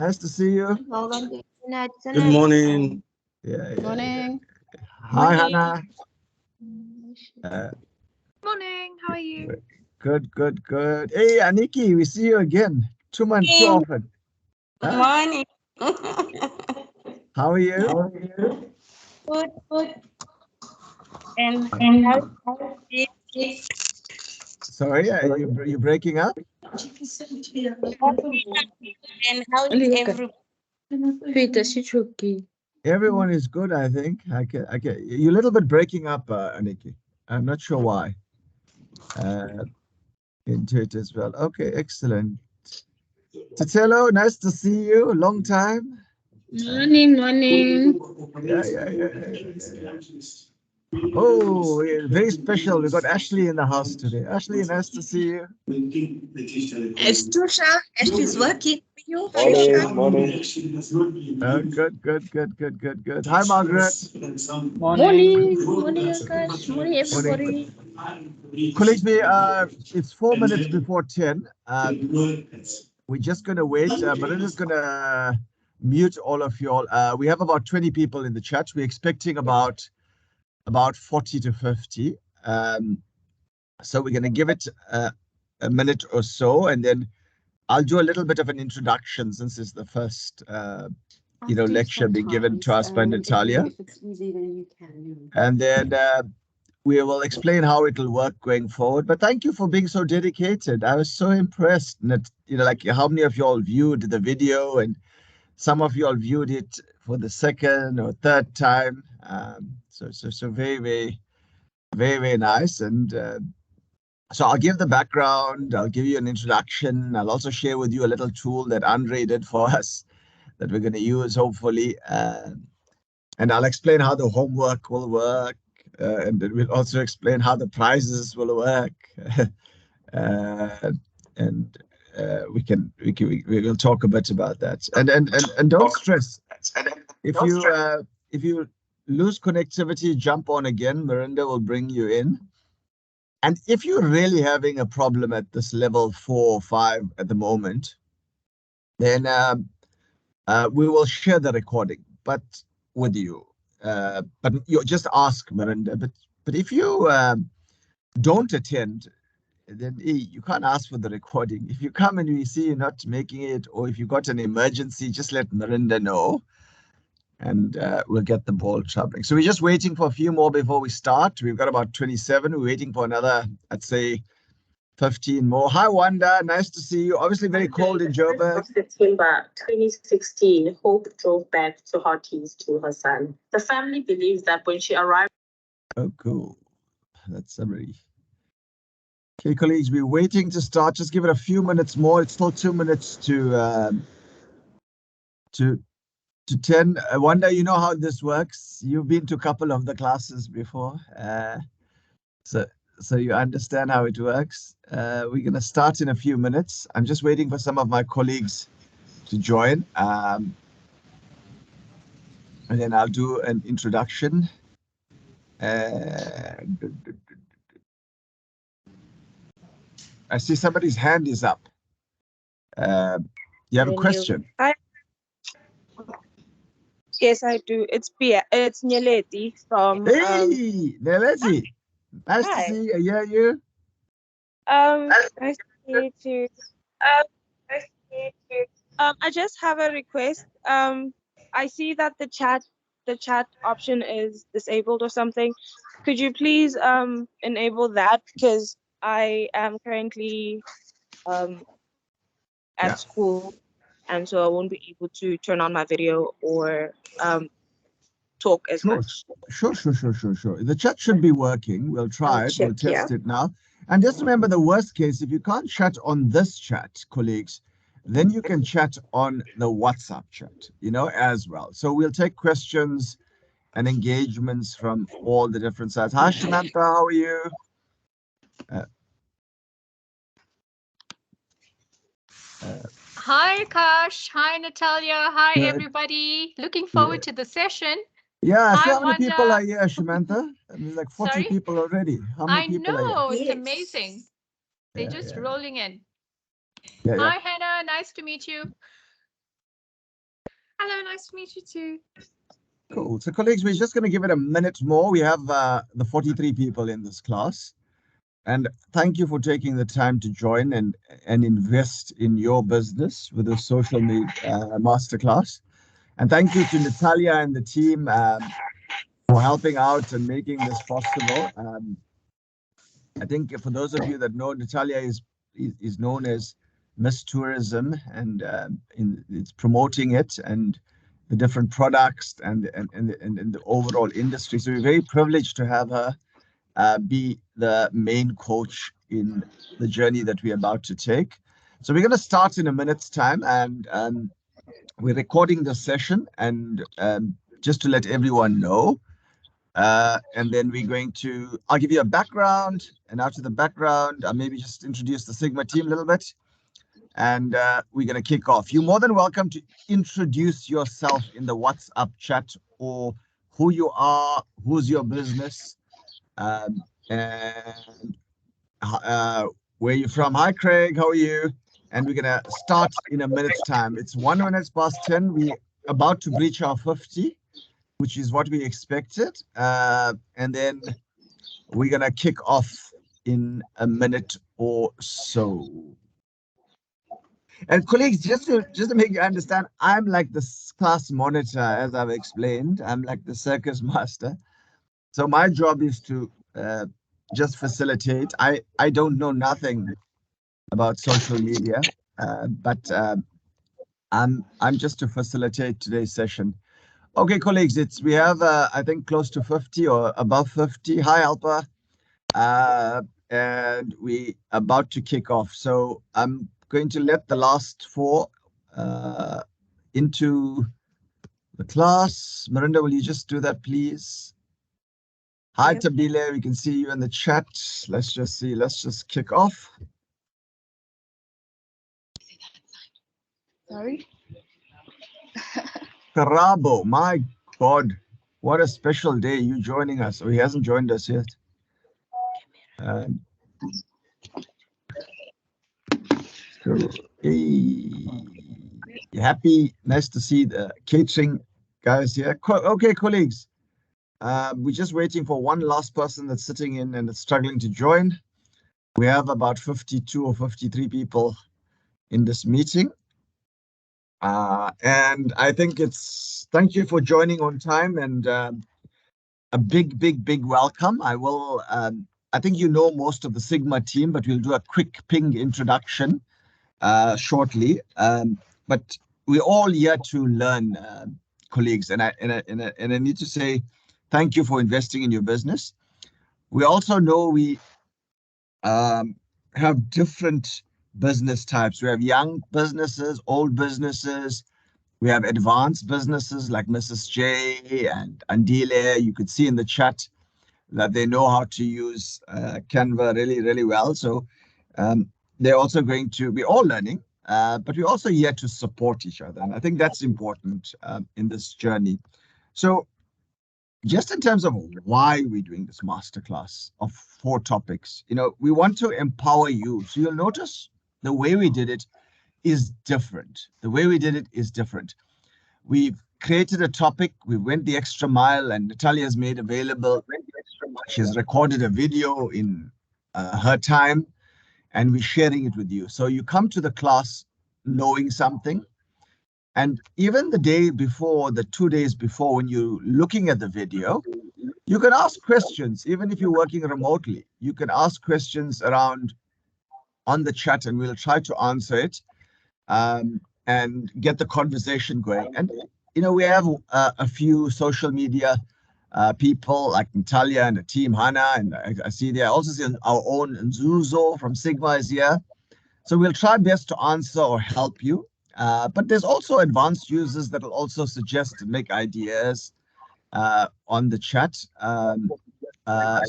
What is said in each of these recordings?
Nice to see you. Good morning. Yeah. Morning. Hi, Hannah. Morning, how are you? Good. Hey, Aniki, we see you again. 2 months too often. Good Huh? morning. How are you? Good. And how is it? Sorry, you breaking up? And how is everybody? Everyone is good, I think. You're a little bit breaking up, Aniki. I'm not sure why. Uh, into it as well. Okay, excellent. Titelo, nice to see you. Long time. Morning. Yeah. Oh, yeah, very special. We got Ashley in the house today. Ashley, nice to see you. It's Tusha. Ashley's working for you, Morning, morning. Good. Hi, Margaret. Morning. Morning, Akash. Morning, everybody. Colleagues, it's 4 minutes before 10. We're just going to wait. Marinda's going to mute all of you all. We have about 20 people in the chat. We're expecting about 40 to 50. So we're going to give it a minute or so, and then I'll do a little bit of an introduction since it's the first lecture being given to us by Natalia. If it's easy, then you can. And then we will explain how it will work going forward. But thank you for being so dedicated. I was so impressed that, like how many of you all viewed the video, and some of you all viewed it for the second or third time. So very nice. And so I'll give the background, I'll give you an introduction. I'll also share with you a little tool that Andre did for us that we're going to use, hopefully. And I'll explain how the homework will work. And then we'll also explain how the prizes will work. And we will talk a bit about that. And don't stress. If you lose connectivity, jump on again. Miranda will bring you in. And if you're really having a problem at this level 4 or 5 at the moment, then we will share the recording, but with you. But you just ask Miranda. But if you don't attend, then you can't ask for the recording. If you come and we see you're not making it, or if you got an emergency, just let Miranda know, and we'll get the ball traveling. So we're just waiting for a few more before we start. We've got about 27. We're waiting for another, I'd say, 15 more. Hi, Wanda. Nice to see you. Obviously very cold in Joburg. September 2016, Hope drove back to Harties to her son. The family believes that when she arrived... Oh, cool. That's summary. Okay, colleagues, we're waiting to start. Just give it a few minutes more. It's still 2 minutes to 10. Wanda, you know how this works. You've been to a couple of the classes before. So you understand how it works. We're going to start in a few minutes. I'm just waiting for some of my colleagues to join. And then I'll do an introduction. I see somebody's hand is up. You have a question? Yes, I do. It's Nyeleti from. Hey, Neleti. Nice to see you. Yeah, you. Nice to meet you. I just have a request. I see that the chat option is disabled or something. Could you please enable that, because I am currently at school, and so I won't be able to turn on my video or talk as much. Sure. The chat should be working. We'll try it. We'll test it now. And just remember the worst case, if you can't chat on this chat, colleagues, then you can chat on the WhatsApp chat, as well. So we'll take questions and engagements from all the different sides. Hi, Samantha, how are you? Hi, Akash. Hi, Natalia. Hi, everybody. Looking forward to the session. Yeah, Hi, so how many Wanda. people are here, Samantha? I mean, like 40 people already. How many people are here? I know, it's amazing. They're just rolling in. Yeah. Hi, Hannah. Nice to meet you. Hello, nice to meet you too. Cool. So colleagues, we're just going to give it a minute more. We have the 43 people in this class. And thank you for taking the time to join and invest in your business with the social media masterclass. And thank you to Natalia and the team for helping out and making this possible. I think for those of you that know, Natalia is known as Miss Tourism, and it's promoting it and the different products and the overall industry. So we're very privileged to have her be the main coach in the journey that we're about to take. So we're going to start in a minute's time, and we're recording this session, and just to let everyone know, and then we're going to, I'll give you a background, and after the background, I'll maybe just introduce the Sigma team a little bit, and we're going to kick off. You're more than welcome to introduce yourself in the WhatsApp chat, or who you are, who's your business, and where you from. Hi, Craig, how are you? And we're going to start in a minute's time. It's 1 minute past 10. We're about to breach our 50, which is what we expected. And then we're going to kick off in a minute or so. And colleagues, just to make you understand, I'm like the class monitor, as I've explained. I'm like the circus master. So my job is to just facilitate. I don't know nothing about social media, but I'm just to facilitate today's session. Okay, colleagues, we have I think close to 50 or above 50. Hi, Alpa, and we about to kick off. So I'm going to let the last 4 into the class. Marinda, will you just do that, please? Hi, Yep. Tabile, we can see you in the chat. Let's just kick off. Sorry. Karabo, my God, what a special day, you joining us. Oh, he hasn't joined us yet. So, hey, happy, nice to see the catering guys here. Okay, colleagues. We're just waiting for one last person that's sitting in and struggling to join. We have about 52 or 53 people in this meeting. And I think thank you for joining on time, and a big welcome. I think you know most of the Sigma team, but we'll do a quick ping introduction shortly. But we're all here to learn, colleagues, and I need to say thank you for investing in your business. We also know we have different business types. We have young businesses, old businesses. We have advanced businesses like Mrs. J and Andile. You could see in the chat that they know how to use Canva really well. So they're also going to be all learning, but we're also here to support each other. And I think that's important in this journey. So just in terms of why we're doing this masterclass of 4 topics, we want to empower you. So you'll notice the way we did it is different. The way we did it is different. We've created a topic, we went the extra mile, and Natalia's made available. She's recorded a video in her time, and we're sharing it with you. So you come to the class knowing something. And even the day before, the 2 days before, when you're looking at the video, you can ask questions. Even if you're working remotely, you can ask questions around on the chat, and we'll try to answer it and get the conversation going. And, we have a few social media people like Natalia and the team, Hannah, and I see there. I also see our own Nzuzo from Sigma is here. So we'll try best to answer or help you. But there's also advanced users that will also suggest and make ideas on the chat.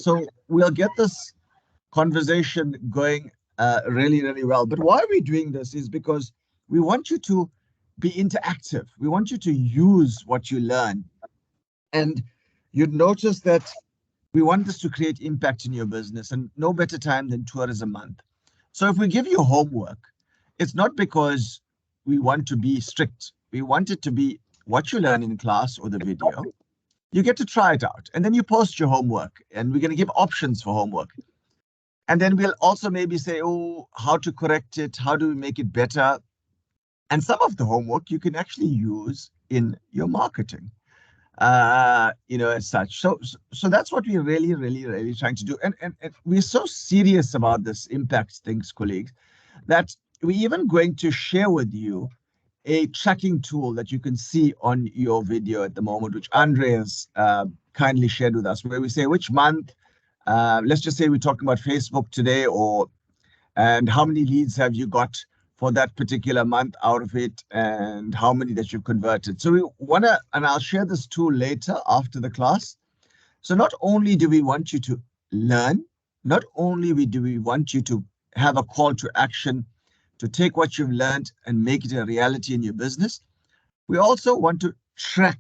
So we'll get this conversation going really well. But why are we doing this is because we want you to be interactive. We want you to use what you learn. And you'd notice that we want this to create impact in your business, and no better time than Tourism Month. So if we give you homework, it's not because we want to be strict. We want it to be what you learn in class or the video, you get to try it out. And then you post your homework, and we're going to give options for homework. And then we'll also maybe say, oh, how to correct it, how do we make it better? And some of the homework you can actually use in your marketing, as such. So that's what we're really trying to do. And we're so serious about this impact things, colleagues, that we're even going to share with you a tracking tool that you can see on your video at the moment, which Andreas kindly shared with us, where we say which month, let's just say we're talking about Facebook today, and how many leads have you got for that particular month out of it, and how many that you've converted. So we want to, and I'll share this tool later after the class. So not only do we want you to learn, not only do we want you to have a call to action to take what you've learned and make it a reality in your business, we also want to track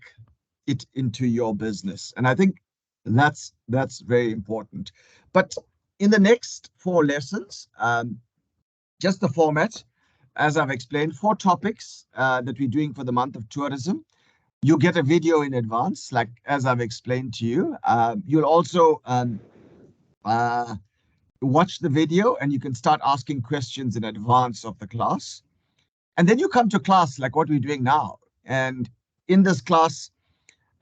it into your business. And I think that's very important. But in the next 4 lessons, just the format, as I've explained, 4 topics that we're doing for the month of tourism. You get a video in advance, like as I've explained to you. You'll also watch the video, and you can start asking questions in advance of the class. And then you come to class like what we're doing now. And in this class,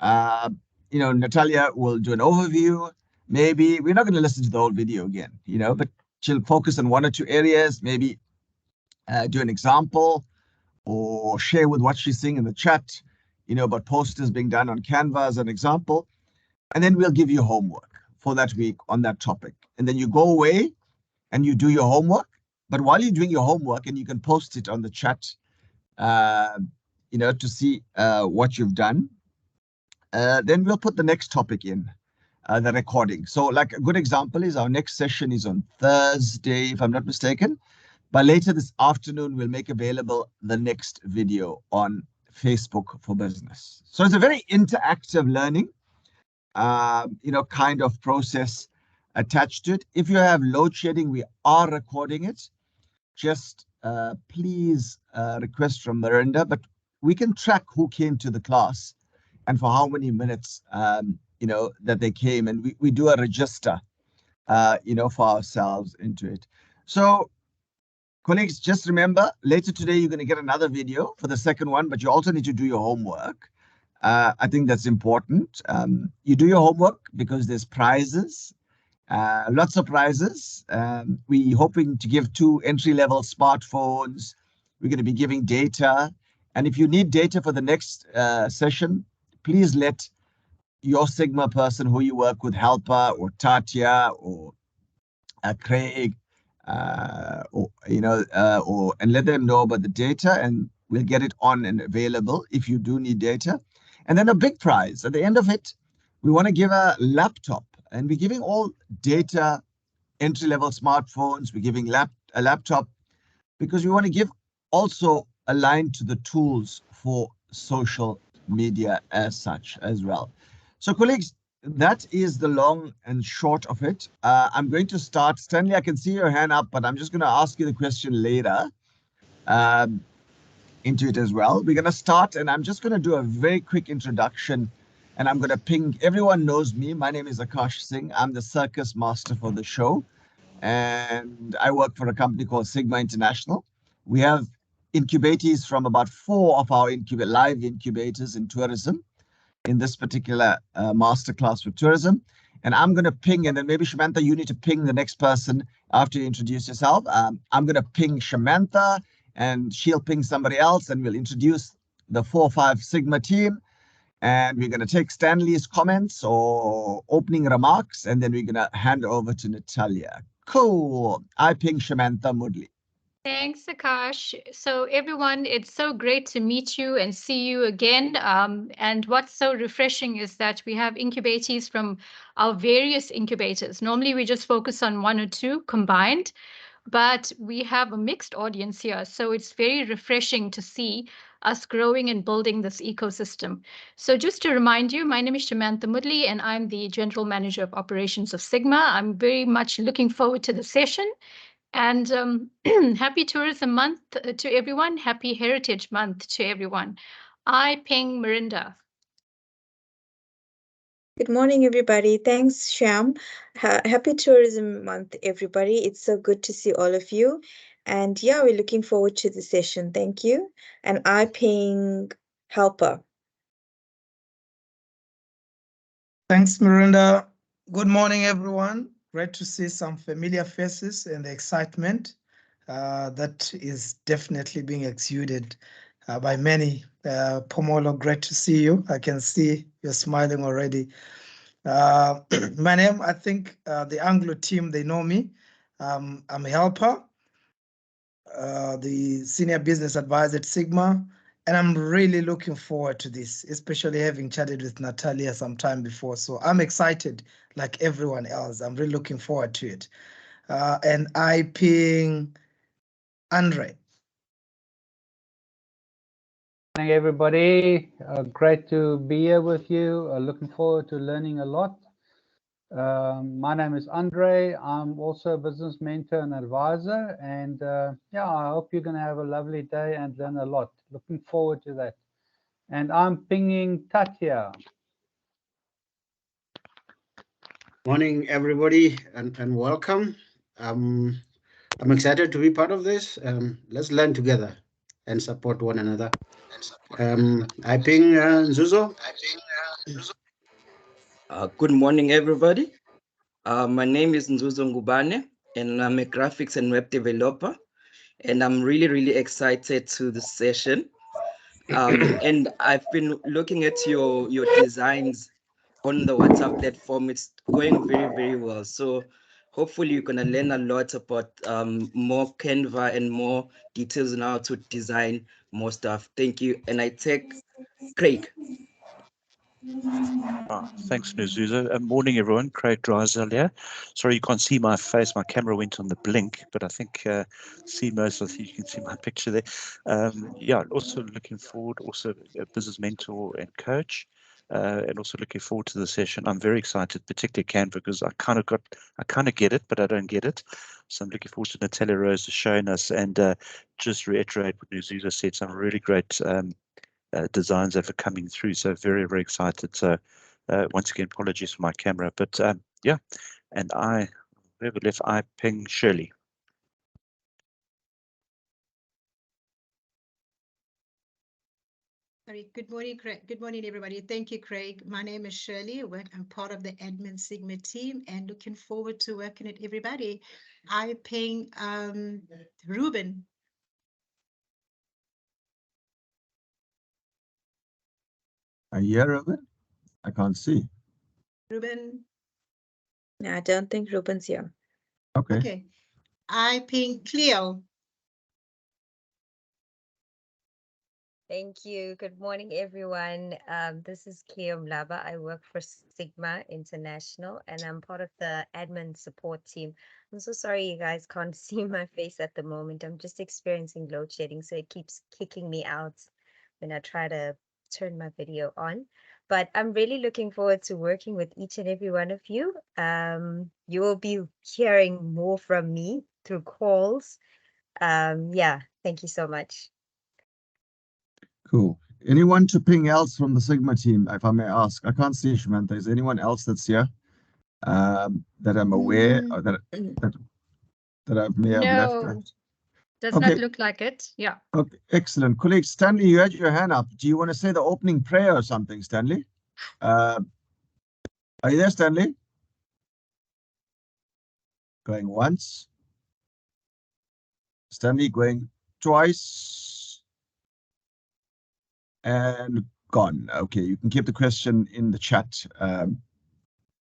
Natalia will do an overview. Maybe we're not going to listen to the whole video again, but she'll focus on 1 or 2 areas, maybe do an example or share with what she's seeing in the chat, about posters being done on Canva as an example. And then we'll give you homework for that week on that topic. And then you go away and you do your homework. But while you're doing your homework, and you can post it on the chat, to see what you've done, then we'll put the next topic in, the recording. So like a good example is our next session is on Thursday, if I'm not mistaken. But later this afternoon, we'll make available the next video on Facebook for Business. So it's a very interactive learning, kind of process attached to it. If you have load shedding, we are recording it. Just please request from Miranda, but we can track who came to the class and for how many minutes, that they came. And we do a register, for ourselves into it. So colleagues, just remember, later today, you're going to get another video for the second one, but you also need to do your homework. I think that's important. You do your homework because there's prizes, lots of prizes. We're hoping to give 2 entry-level smartphones. We're going to be giving data. And if you need data for the next session, please let your Sigma person who you work with, Helper or Tatia or Craig, and let them know about the data, and we'll get it on and available if you do need data. And then a big prize at the end of it, we want to give a laptop, and we're giving all data, entry-level smartphones. We're giving a laptop because we want to give also aligned to the tools for social media as such as well. So colleagues, that is the long and short of it. I'm going to start. Stanley, I can see your hand up, but I'm just going to ask you the question later into it as well. We're going to start, and I'm just going to do a very quick introduction, and I'm going to ping. Everyone knows me. My name is Akash Singh. I'm the circus master for the show, and I work for a company called Sigma International. We have incubators from about 4 of our live incubators in tourism, in this particular masterclass for tourism. And I'm going to ping, and then maybe Shamantha, you need to ping the next person after you introduce yourself. I'm going to ping Shamantha, and she'll ping somebody else, and we'll introduce the 4 or 5 Sigma team. And we're going to take Stanley's comments or opening remarks, and then we're going to hand over to Natalia. Cool. I ping Shamantha Mudli. Thanks, Akash. So everyone, it's so great to meet you and see you again. And what's so refreshing is that we have incubators from our various incubators. Normally, we just focus on 1 or 2 combined, but we have a mixed audience here. So it's very refreshing to see us growing and building this ecosystem. So just to remind you, my name is Shamantha Mudli, and I'm the General Manager of Operations of Sigma. I'm very much looking forward to the session. And happy Tourism Month to everyone. Happy Heritage Month to everyone. I ping Mirinda. Good morning, everybody. Thanks, Sham. Happy Tourism Month, everybody. It's so good to see all of you. And yeah, we're looking forward to the session. Thank you. And I ping Helper. Thanks, Miranda. Good morning, everyone. Great to see some familiar faces and the excitement that is definitely being exuded by many. Pomolo, great to see you. I can see you're smiling already. My name, I think the Anglo team, they know me. I'm a helper, the senior business advisor at Sigma, and I'm really looking forward to this, especially having chatted with Natalia some time before. So I'm excited like everyone else. I'm really looking forward to it. And I ping Andre. Morning, everybody. Great to be here with you. Looking forward to learning a lot. My name is Andre. I'm also a business mentor and advisor. And yeah, I hope you're going to have a lovely day and learn a lot. Looking forward to that. And I'm pinging Tatia. Morning, everybody, and welcome. I'm excited to be part of this. Let's learn together and support one another. I ping Nzuzo. Good morning, everybody. My name is Nzuzo Ngubane, and I'm a graphics and web developer. And I'm really, really excited to the session. And I've been looking at your designs on the WhatsApp platform. It's going very, very well. So hopefully you're going to learn a lot about more Canva and more details on how to design more stuff. Thank you. And I take Craig. Thanks, Nzuzo. Morning, everyone. Craig Drysdale here. Sorry you can't see my face. My camera went on the blink, but I think see most. I think you can see my picture there. Yeah, also looking forward. Also a business mentor and coach, and also looking forward to the session. I'm very excited, particularly Canva, because I kind of get it, but I don't get it. So I'm looking forward to Natalia Rose showing us, and just reiterate what Nzuzo said. Some really great designs that are coming through. So very, very excited. So once again, apologies for my camera, but yeah. And whoever left, I ping Shirley. Sorry, good morning, Craig. Good morning, everybody. Thank you, Craig. My name is Shirley. I'm part of the Admin Sigma team and looking forward to working with everybody. I ping Ruben. Are you here, Ruben? I can't see. Ruben. No, I don't think Ruben's here. Okay. Okay. I ping Cleo. Thank you. Good morning, everyone. This is Cleo Mlaba. I work for Sigma International, and I'm part of the admin support team. I'm so sorry you guys can't see my face at the moment. I'm just experiencing load shedding, so it keeps kicking me out when I try to turn my video on. But I'm really looking forward to working with each and every one of you. You will be hearing more from me through calls. Yeah, thank you so much. Cool. Anyone to ping else from the Sigma team, if I may ask? I can't see Samantha. Is anyone else that's here that I'm aware or that I may have left out? Does not look like it. Yeah. Okay, excellent. Colleague Stanley, you had your hand up. Do you want to say the opening prayer or something, Stanley? Are you there, Stanley? Going once. Stanley going twice. And gone. Okay, you can keep the question in the chat and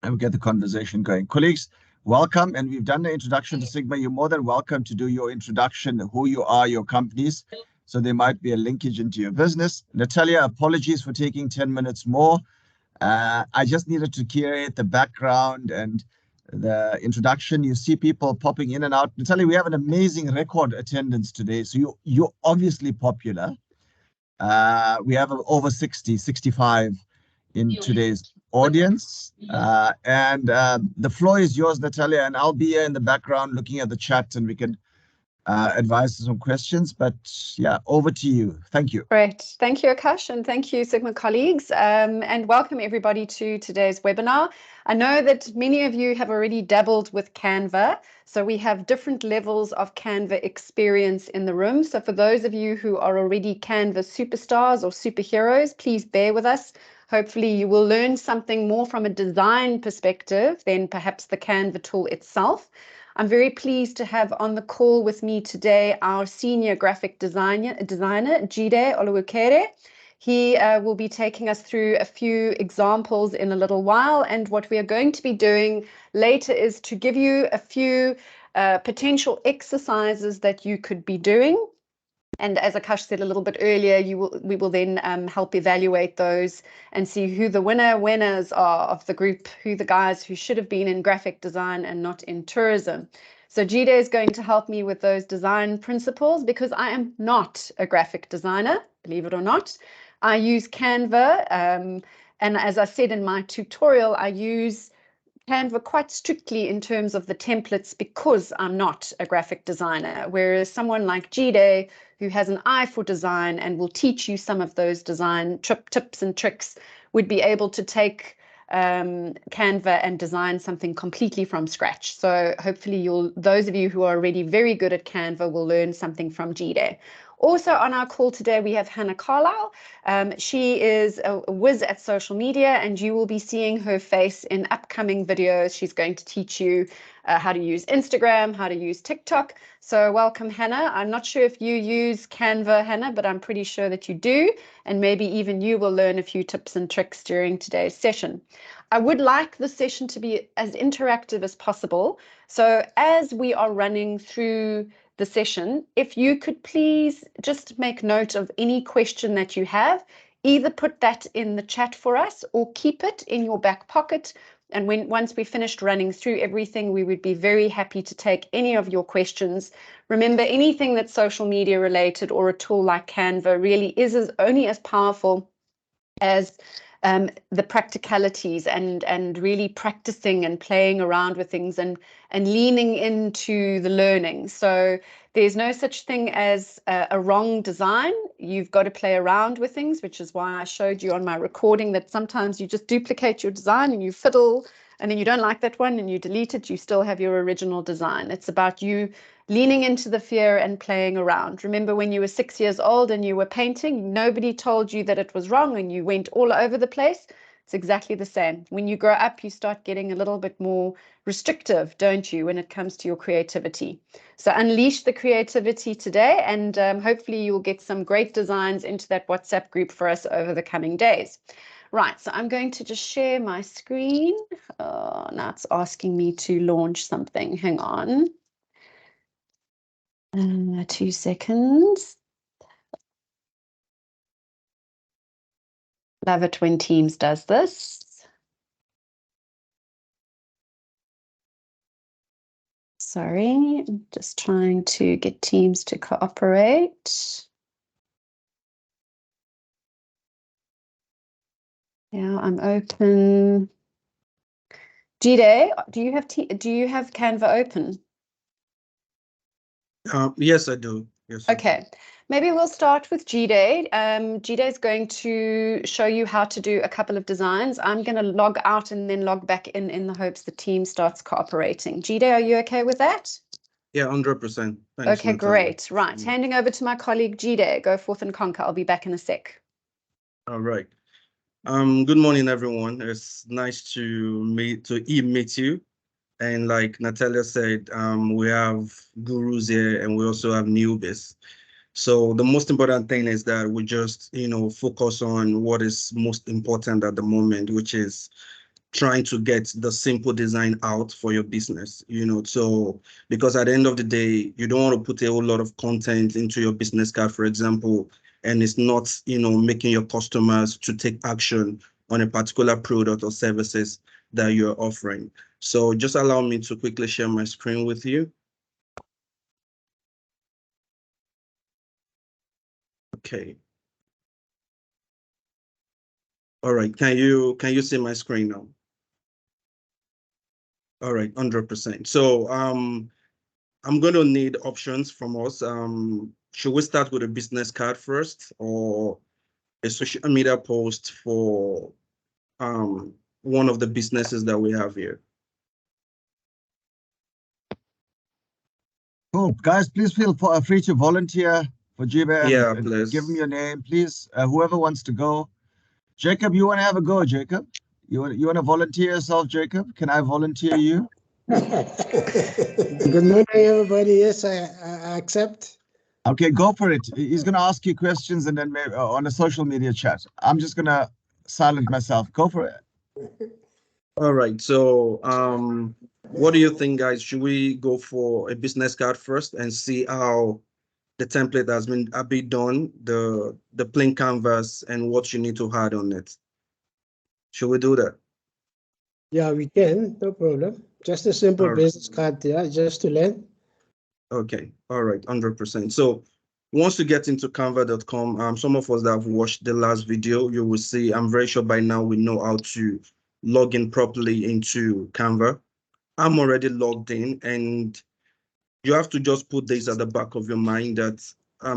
we'll get the conversation going. Colleagues, welcome. And we've done the introduction to Sigma. You're more than welcome to do your introduction, who you are, your companies. So there might be a linkage into your business. Natalia, apologies for taking 10 minutes more. I just needed to curate the background and the introduction. You see people popping in and out. Natalia, we have an amazing record attendance today. So you're obviously popular. We have over 65 in today's audience. And the floor is yours, Natalia, and I'll be here in the background looking at the chat and we can advice and some questions. But yeah, over to you. Thank you. Great. Thank you, Akash, and thank you, Sigma colleagues, and welcome everybody to today's webinar. I know that many of you have already dabbled with Canva, so we have different levels of Canva experience in the room. So for those of you who are already Canva superstars or superheroes, please bear with us. Hopefully you will learn something more from a design perspective than perhaps the Canva tool itself. I'm very pleased to have on the call with me today our senior graphic designer Jide Oluwakere. He will be taking us through a few examples in a little while, and what we are going to be doing later is to give you a few potential exercises that you could be doing. And as Akash said a little bit earlier, we will then help evaluate those and see who the winners are of the group, who the guys who should have been in graphic design and not in tourism. So Jide is going to help me with those design principles because I am not a graphic designer, believe it or not. I use Canva, and as I said in my tutorial, I use Canva quite strictly in terms of the templates because I'm not a graphic designer, whereas someone like Jide, who has an eye for design and will teach you some of those design tips and tricks, would be able to take Canva and design something completely from scratch. So hopefully those of you who are already very good at Canva will learn something from Jide. Also on our call today, we have Hannah Carlisle. She is a whiz at social media, and you will be seeing her face in upcoming videos. She's going to teach you how to use Instagram, how to use TikTok. So welcome, Hannah. I'm not sure if you use Canva, Hannah, but I'm pretty sure that you do. And maybe even you will learn a few tips and tricks during today's session. I would like the session to be as interactive as possible. So as we are running through the session, if you could please just make note of any question that you have, either put that in the chat for us or keep it in your back pocket. And once we finished running through everything, we would be very happy to take any of your questions. Remember, anything that's social media related or a tool like Canva really is only as powerful as the practicalities and really practicing and playing around with things and leaning into the learning. So there's no such thing as a wrong design. You've got to play around with things, which is why I showed you on my recording that sometimes you just duplicate your design and you fiddle, and then you don't like that one and you delete it, you still have your original design. It's about you leaning into the fear and playing around. Remember when you were 6 years old and you were painting, nobody told you that it was wrong and you went all over the place. It's exactly the same. When you grow up, you start getting a little bit more restrictive, don't you, when it comes to your creativity. So unleash the creativity today, and hopefully you'll get some great designs into that WhatsApp group for us over the coming days. Right, so I'm going to just share my screen. Now it's asking me to launch something. Hang on. 2 seconds. Love it when Teams does this. Sorry, I'm just trying to get Teams to cooperate. Yeah, I'm open. Jide, do you have Canva open? Yes, I do. Yes. Okay, maybe we'll start with Jide. Jide is going to show you how to do a couple of designs. I'm going to log out and then log back in the hopes the team starts cooperating. Jide, are you okay with that? Yeah, 100%. Thanks, Okay, Natalia. great. Right, handing over to my colleague Jide. Go forth and conquer. I'll be back in a sec. All right. Good morning, everyone. It's nice to meet you. And like Natalia said, we have gurus here and we also have newbies. So the most important thing is that we just, focus on what is most important at the moment, which is trying to get the simple design out for your business, so because at the end of the day, you don't want to put a whole lot of content into your business card, for example, and it's not, making your customers to take action on a particular product or services that you're offering. So just allow me to quickly share my screen with you. Okay. All right. Can you see my screen now? All right, 100%. So I'm going to need options from us. Should we start with a business card first, or a social media post for one of the businesses that we have here? Cool. Guys, please feel free to volunteer for Jibe Yeah, and please. give them your name, please. Whoever wants to go. Jacob, you want to have a go, Jacob? You want to volunteer yourself, Jacob? Can I volunteer you? Good morning, everybody. Yes, I accept. Okay, go for it. He's going to ask you questions and then maybe on a social media chat. I'm just going to silence myself. Go for it. All right. So, what do you think, guys? Should we go for a business card first and see how the template has been done, the plain canvas, and what you need to add on it? Should we do that? Yeah, we can. No problem. Just a simple business card, yeah, just to learn. Okay. All right. 100%. So once you get into canva.com, some of us that have watched the last video, you will see, I'm very sure by now we know how to log in properly into Canva. I'm already logged in, and you have to just put this at the back of your mind that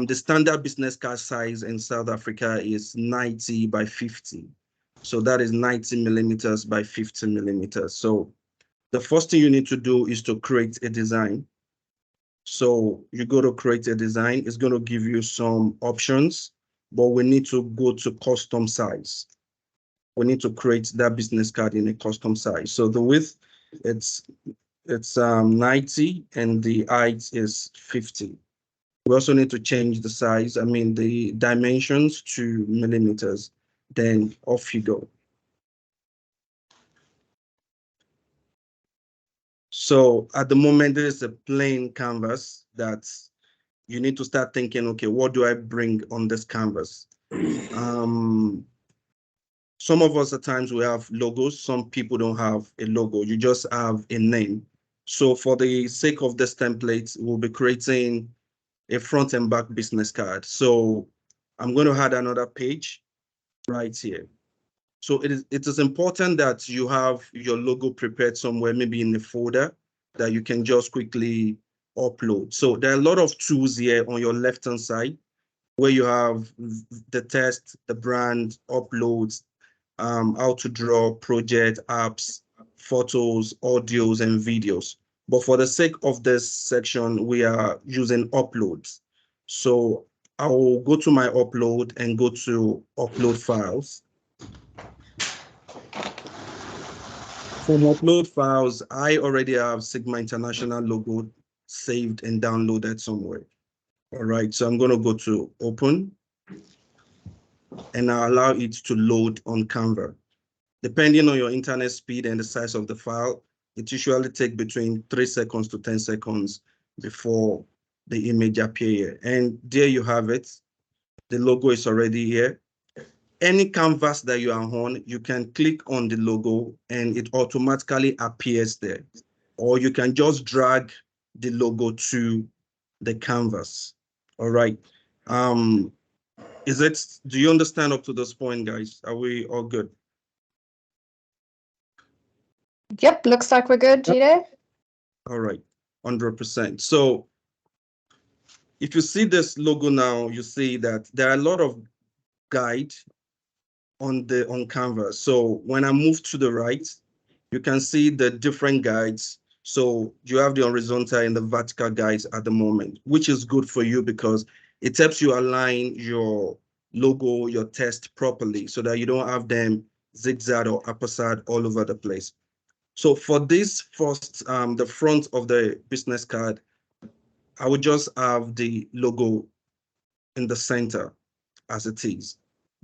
the standard business card size in South Africa is 90 by 50. So that is 90 millimeters by 50 millimeters. So the first thing you need to do is to create a design. So you go to create a design. It's going to give you some options, but we need to go to custom size. We need to create that business card in a custom size. So the width, it's 90 and the height is 50. We also need to change the size, the dimensions to millimeters. Then off you go. So at the moment, there is a plain canvas that you need to start thinking, okay, what do I bring on this canvas? Some of us at times we have logos. Some people don't have a logo. You just have a name. So for the sake of this template, we'll be creating a front and back business card. So I'm going to add another page right here. So it is important that you have your logo prepared somewhere, maybe in a folder that you can just quickly upload. So there are a lot of tools here on your left-hand side where you have the test, the brand, uploads, how to draw, project, apps, photos, audios, and videos. But for the sake of this section, we are using uploads. So I will go to my upload and go to upload files. From upload files, I already have Sigma International logo saved and downloaded somewhere. All right, so I'm going to go to open and I'll allow it to load on Canva. Depending on your internet speed and the size of the file, it usually takes between 3 seconds to 10 seconds before the image appears here. And there you have it. The logo is already here. Any canvas that you are on, you can click on the logo and it automatically appears there. Or you can just drag the logo to the canvas. All right. Do you understand up to this point, guys? Are we all good? Yep, looks like we're good, Jide. All right, 100%. So if you see this logo now, you see that there are a lot of guides on Canva. So when I move to the right, you can see the different guides. So you have the horizontal and the vertical guides at the moment, which is good for you because it helps you align your logo, your text properly so that you don't have them zigzag or haphazard all over the place. So for this first, the front of the business card, I would just have the logo in the center as it is.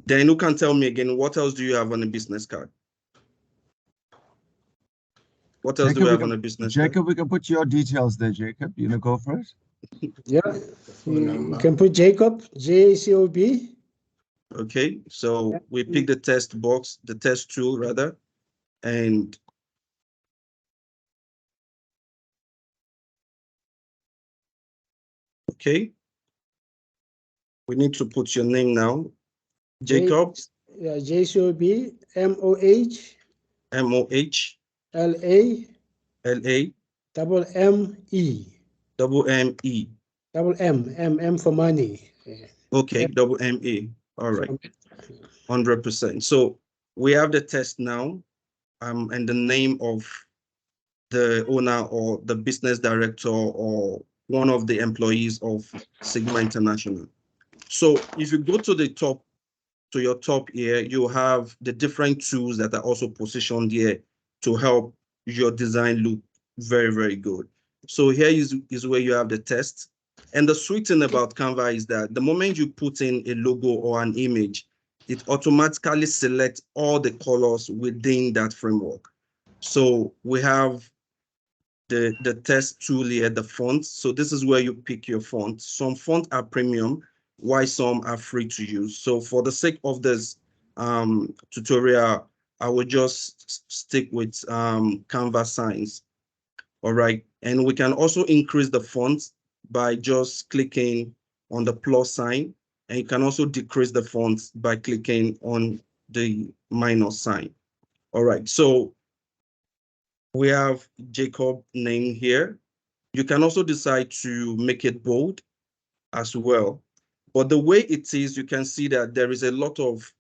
Then you can tell me again, what else do you have on a business card? What else do we have on a business card? Jacob, we can put your details there, Jacob. You know, go for it. Yeah, you can put Jacob, J-A-C-O-B. Okay, so we pick the test box, the test tool rather, and okay. We need to put your name now. Jacob. Yeah, J-C-O-B, M-O-H. M-O-H. L-A. L-A. Double M-E. Double M-E. Double M for money. Okay, double M-E. All right, 100%. So we have the test now, and the name of the owner or the business director or one of the employees of Sigma International. So if you go to the top, to your top here, you have the different tools that are also positioned here to help your design look very, very good. So here is where you have the test. And the sweet thing about Canva is that the moment you put in a logo or an image, it automatically selects all the colors within that framework. So we have the test tool here, the fonts. So this is where you pick your font. Some fonts are premium, while some are free to use. So for the sake of this tutorial, I will just stick with Canva Signs. All right, and we can also increase the font by just clicking on the plus sign, and you can also decrease the font by clicking on the minus sign. All right, so we have Jacob name here. You can also decide to make it bold as well. But the way it is, you can see that there is a lot of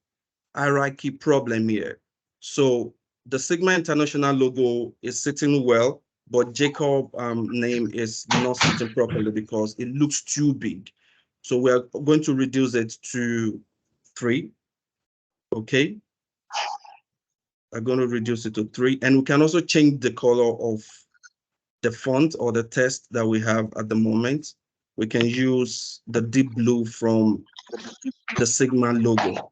hierarchy problem here. So the Sigma International logo is sitting well, but Jacob name is not sitting properly because it looks too big. So we are going to reduce it to 3. Okay. I'm going to reduce it to 3. And we can also change the color of the font or the text that we have at the moment. We can use the deep blue from the Sigma logo.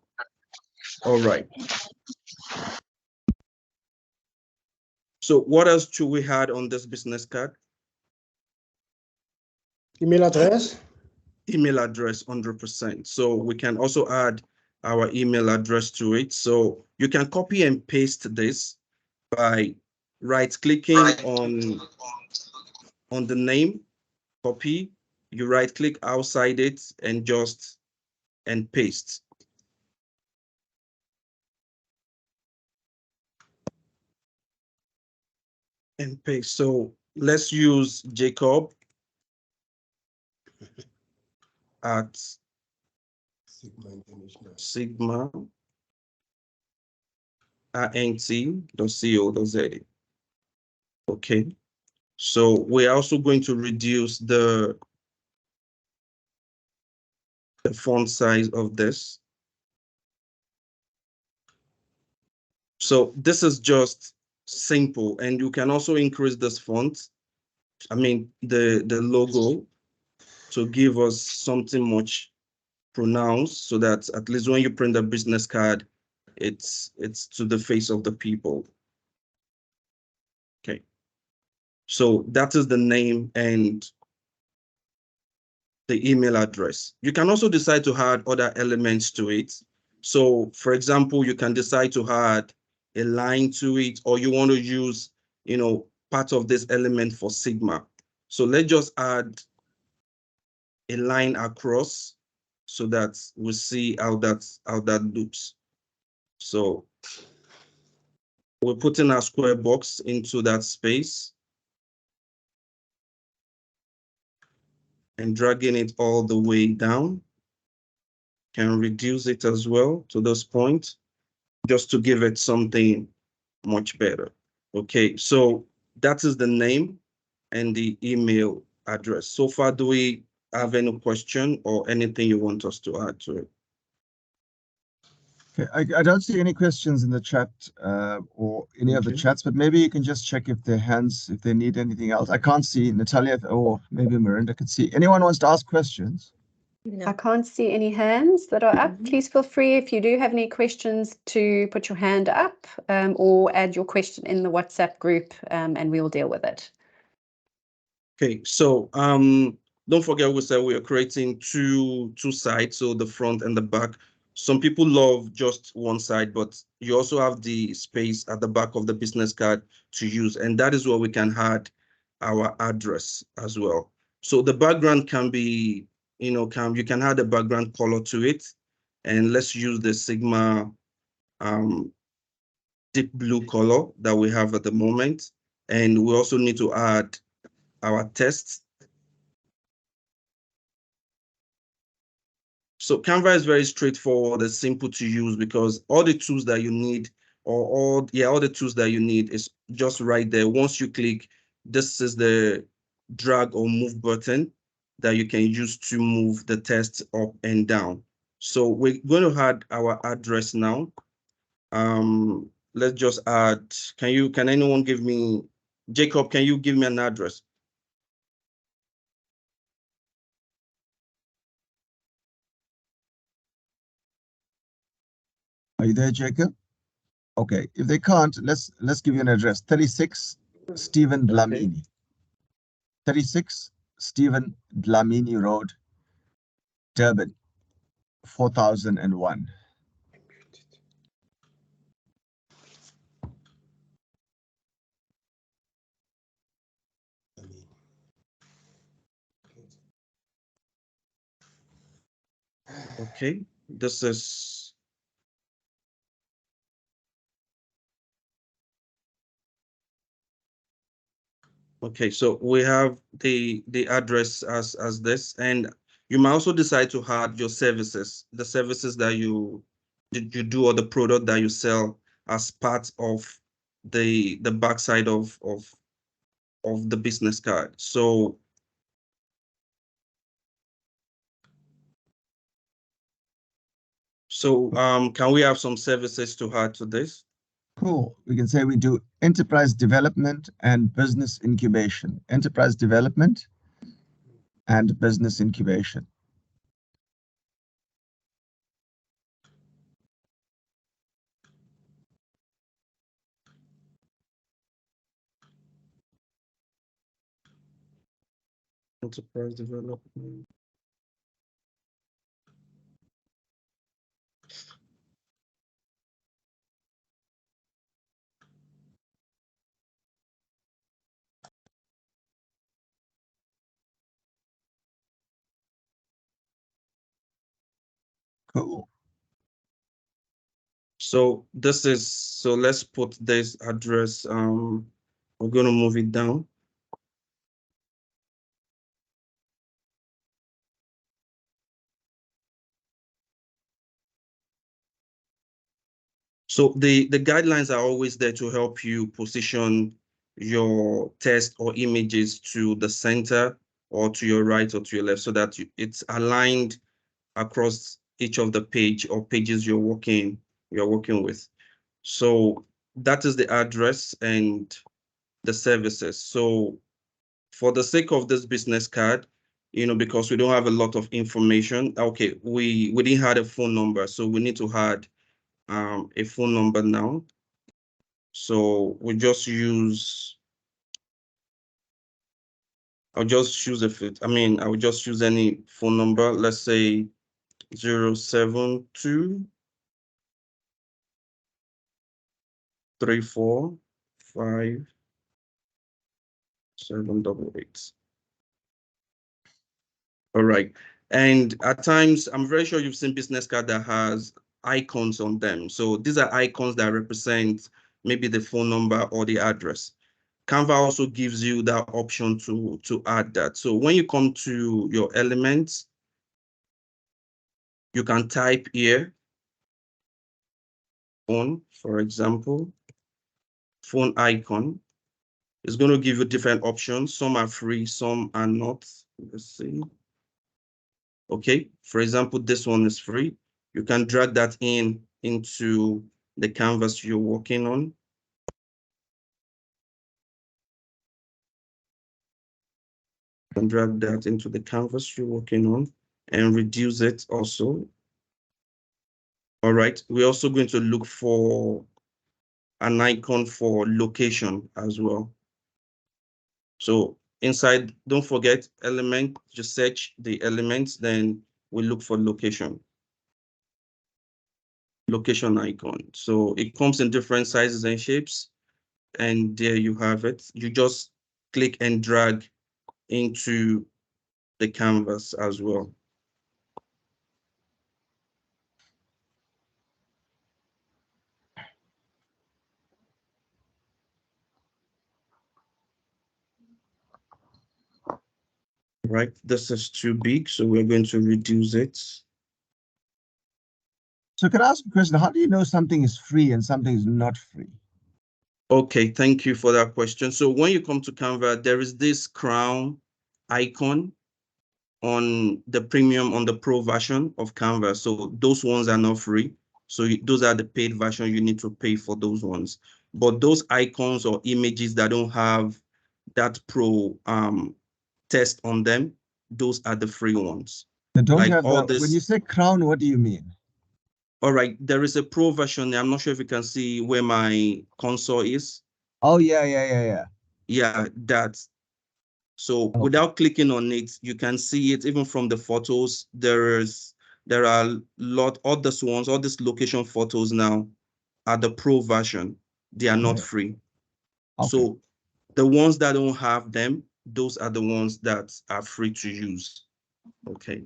All right. So what else should we add on this business card? Email address? Email address, 100%. So we can also add our email address to it. So you can copy and paste this by right-clicking on the name, copy, you right-click outside it and paste. And paste. So let's use Jacob at Sigma int.co.za. Okay. So we're also going to reduce the font size of this. So this is just simple, and you can also increase this font. I mean, the logo to give us something much pronounced so that at least when you print a business card, it's to the face of the people. Okay. So that is the name and the email address. You can also decide to add other elements to it. So for example, you can decide to add a line to it, or you want to use, part of this element for Sigma. So let's just add a line across so that we see how that looks. So we're putting our square box into that space and dragging it all the way down. Can reduce it as well to this point, just to give it something much better. Okay, so that is the name and the email address. So far, do we have any question or anything you want us to add to it? Okay, I don't see any questions in the chat or any of the chats, but maybe you can just check if their hands, if they need anything else. I can't see Natalia or maybe Miranda can see. Anyone wants to ask questions? No. I can't see any hands that are up. Please feel free if you do have any questions to put your hand up or add your question in the WhatsApp group and we'll deal with it. Okay, so don't forget we said we are creating two sides, so the front and the back. Some people love just one side, but you also have the space at the back of the business card to use, and that is where we can add our address as well. So the background can be, you can add a background color to it, and let's use the Sigma deep blue color that we have at the moment, and we also need to add our text. So Canva is very straightforward and simple to use because all the tools that you need all the tools that you need is just right there. Once you click, this is the drag or move button that you can use to move the text up and down. So we're going to add our address now. Let's just add, can anyone give me, Jacob, can you give me an address? Are you there, Jacob? Okay, if they can't, let's give you an address. 36 Stephen Dlamini. 36 Stephen Dlamini Road, Durban, 4001. Okay, this is okay. So we have the address as this, and you might also decide to add your services, the services that you do or the product that you sell as part of the backside of the business card. So can we have some services to add to this? Cool. We can say we do enterprise development and business incubation. Enterprise development and business incubation. Enterprise development. Cool. So let's put this address, we're going to move it down. So the guidelines are always there to help you position your text or images to the center or to your right or to your left so that it's aligned across each of the page or pages you're working with. So that is the address and the services. So for the sake of this business card, because we don't have a lot of information, okay, we didn't have a phone number, so we need to add a phone number now. So we just use, I'll just choose I will just use any phone number. Let's say 072 345 788. All right. And at times, I'm very sure you've seen business card that has icons on them. So these are icons that represent maybe the phone number or the address. Canva also gives you that option to add that. So when you come to your elements, you can type here, phone, for example, phone icon. It's going to give you different options. Some are free, some are not. Let's see. Okay, for example, this one is free. You can drag that into the canvas you're working on. You can drag that into the canvas you're working on and reduce it also. All right, we're also going to look for an icon for location as well. So inside, don't forget element, just search the elements, then we look for location icon. So it comes in different sizes and shapes. And there you have it. You just click and drag into the canvas as well. Right, this is too big, so we're going to reduce it. So can I ask a question? How do you know something is free and something is not free? Okay, thank you for that question. So when you come to Canva, there is this crown icon on the premium, on the pro version of Canva. So those ones are not free. So those are the paid version. You need to pay for those ones. But those icons or images that don't have that pro test on them, those are the free ones. They don't like have all the, this. when you say crown, what do you mean? All right, there is a pro version. I'm not sure if you can see where my console is. Oh, yeah. Yeah, that's. So Okay. without clicking on it, you can see it even from the photos. There are a lot, all these ones, all these location photos now are the pro version. They are not free. Okay. So the ones that don't have them, those are the ones that are free to use. Okay.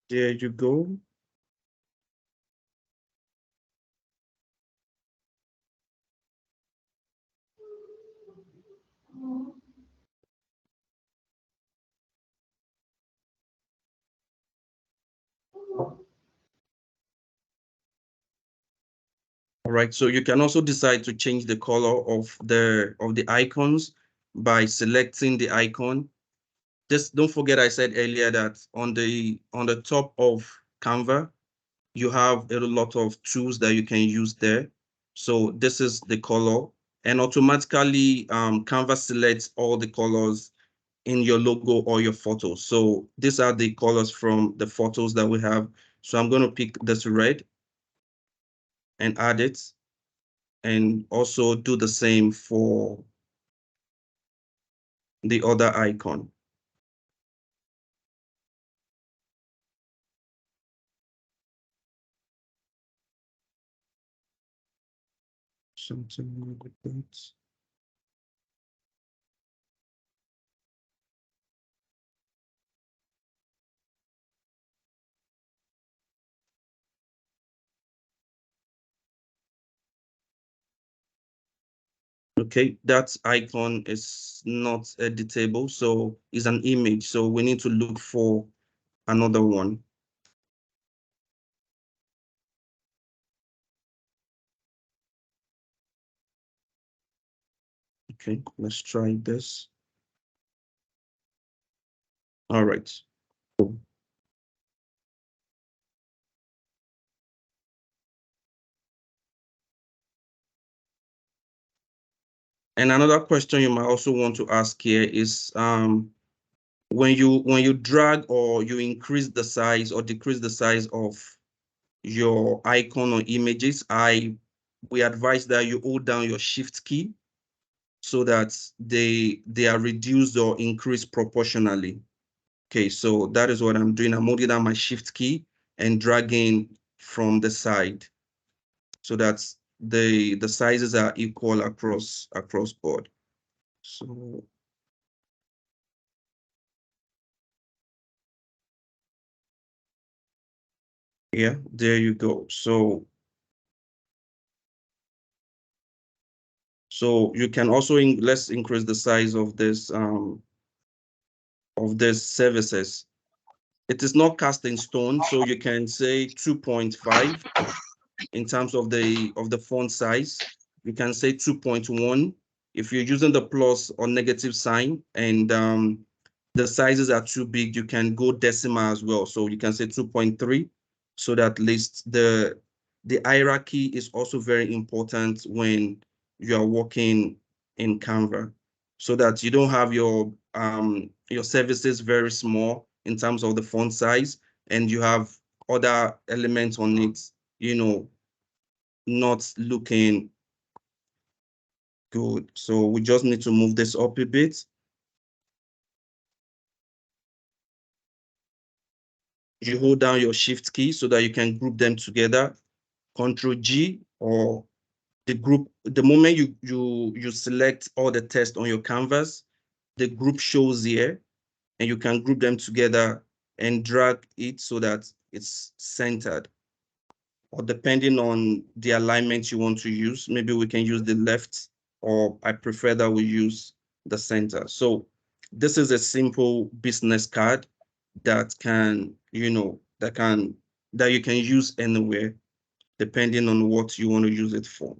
There you go. All right, so you can also decide to change the color of the icons by selecting the icon. Just don't forget I said earlier that on the top of Canva, you have a lot of tools that you can use there. So this is the color, and automatically Canva selects all the colors in your logo or your photos. So these are the colors from the photos that we have. So I'm going to pick this red and add it, and also do the same for the other icon. Something like that. Okay, that icon is not editable, so it's an image. So we need to look for another one. Okay, let's try this. All right. And another question you might also want to ask here is when you drag or you increase the size or decrease the size of your icon or images, we advise that you hold down your shift key so that they are reduced or increased proportionally. Okay, so that is what I'm doing. I'm holding down my shift key and dragging from the side so that the sizes are equal across board. So yeah, there you go. So you can also let's increase the size of this services. It is not cast in stone, so you can say 2.5 in terms of the font size. You can say 2.1 if you're using the plus or negative sign, and the sizes are too big, you can go decimal as well. So you can say 2.3, so that at least the hierarchy is also very important when you are working in Canva, so that you don't have your services very small in terms of the font size, and you have other elements on it, not looking good. So we just need to move this up a bit. You hold down your shift key so that you can group them together. Control G, or the group. The moment you select all the text on your canvas, the group shows here, and you can group them together and drag it so that it's centered. Or depending on the alignment you want to use, maybe we can use the left, or I prefer that we use the center. So this is a simple business card that can, that you can use anywhere, depending on what you want to use it for.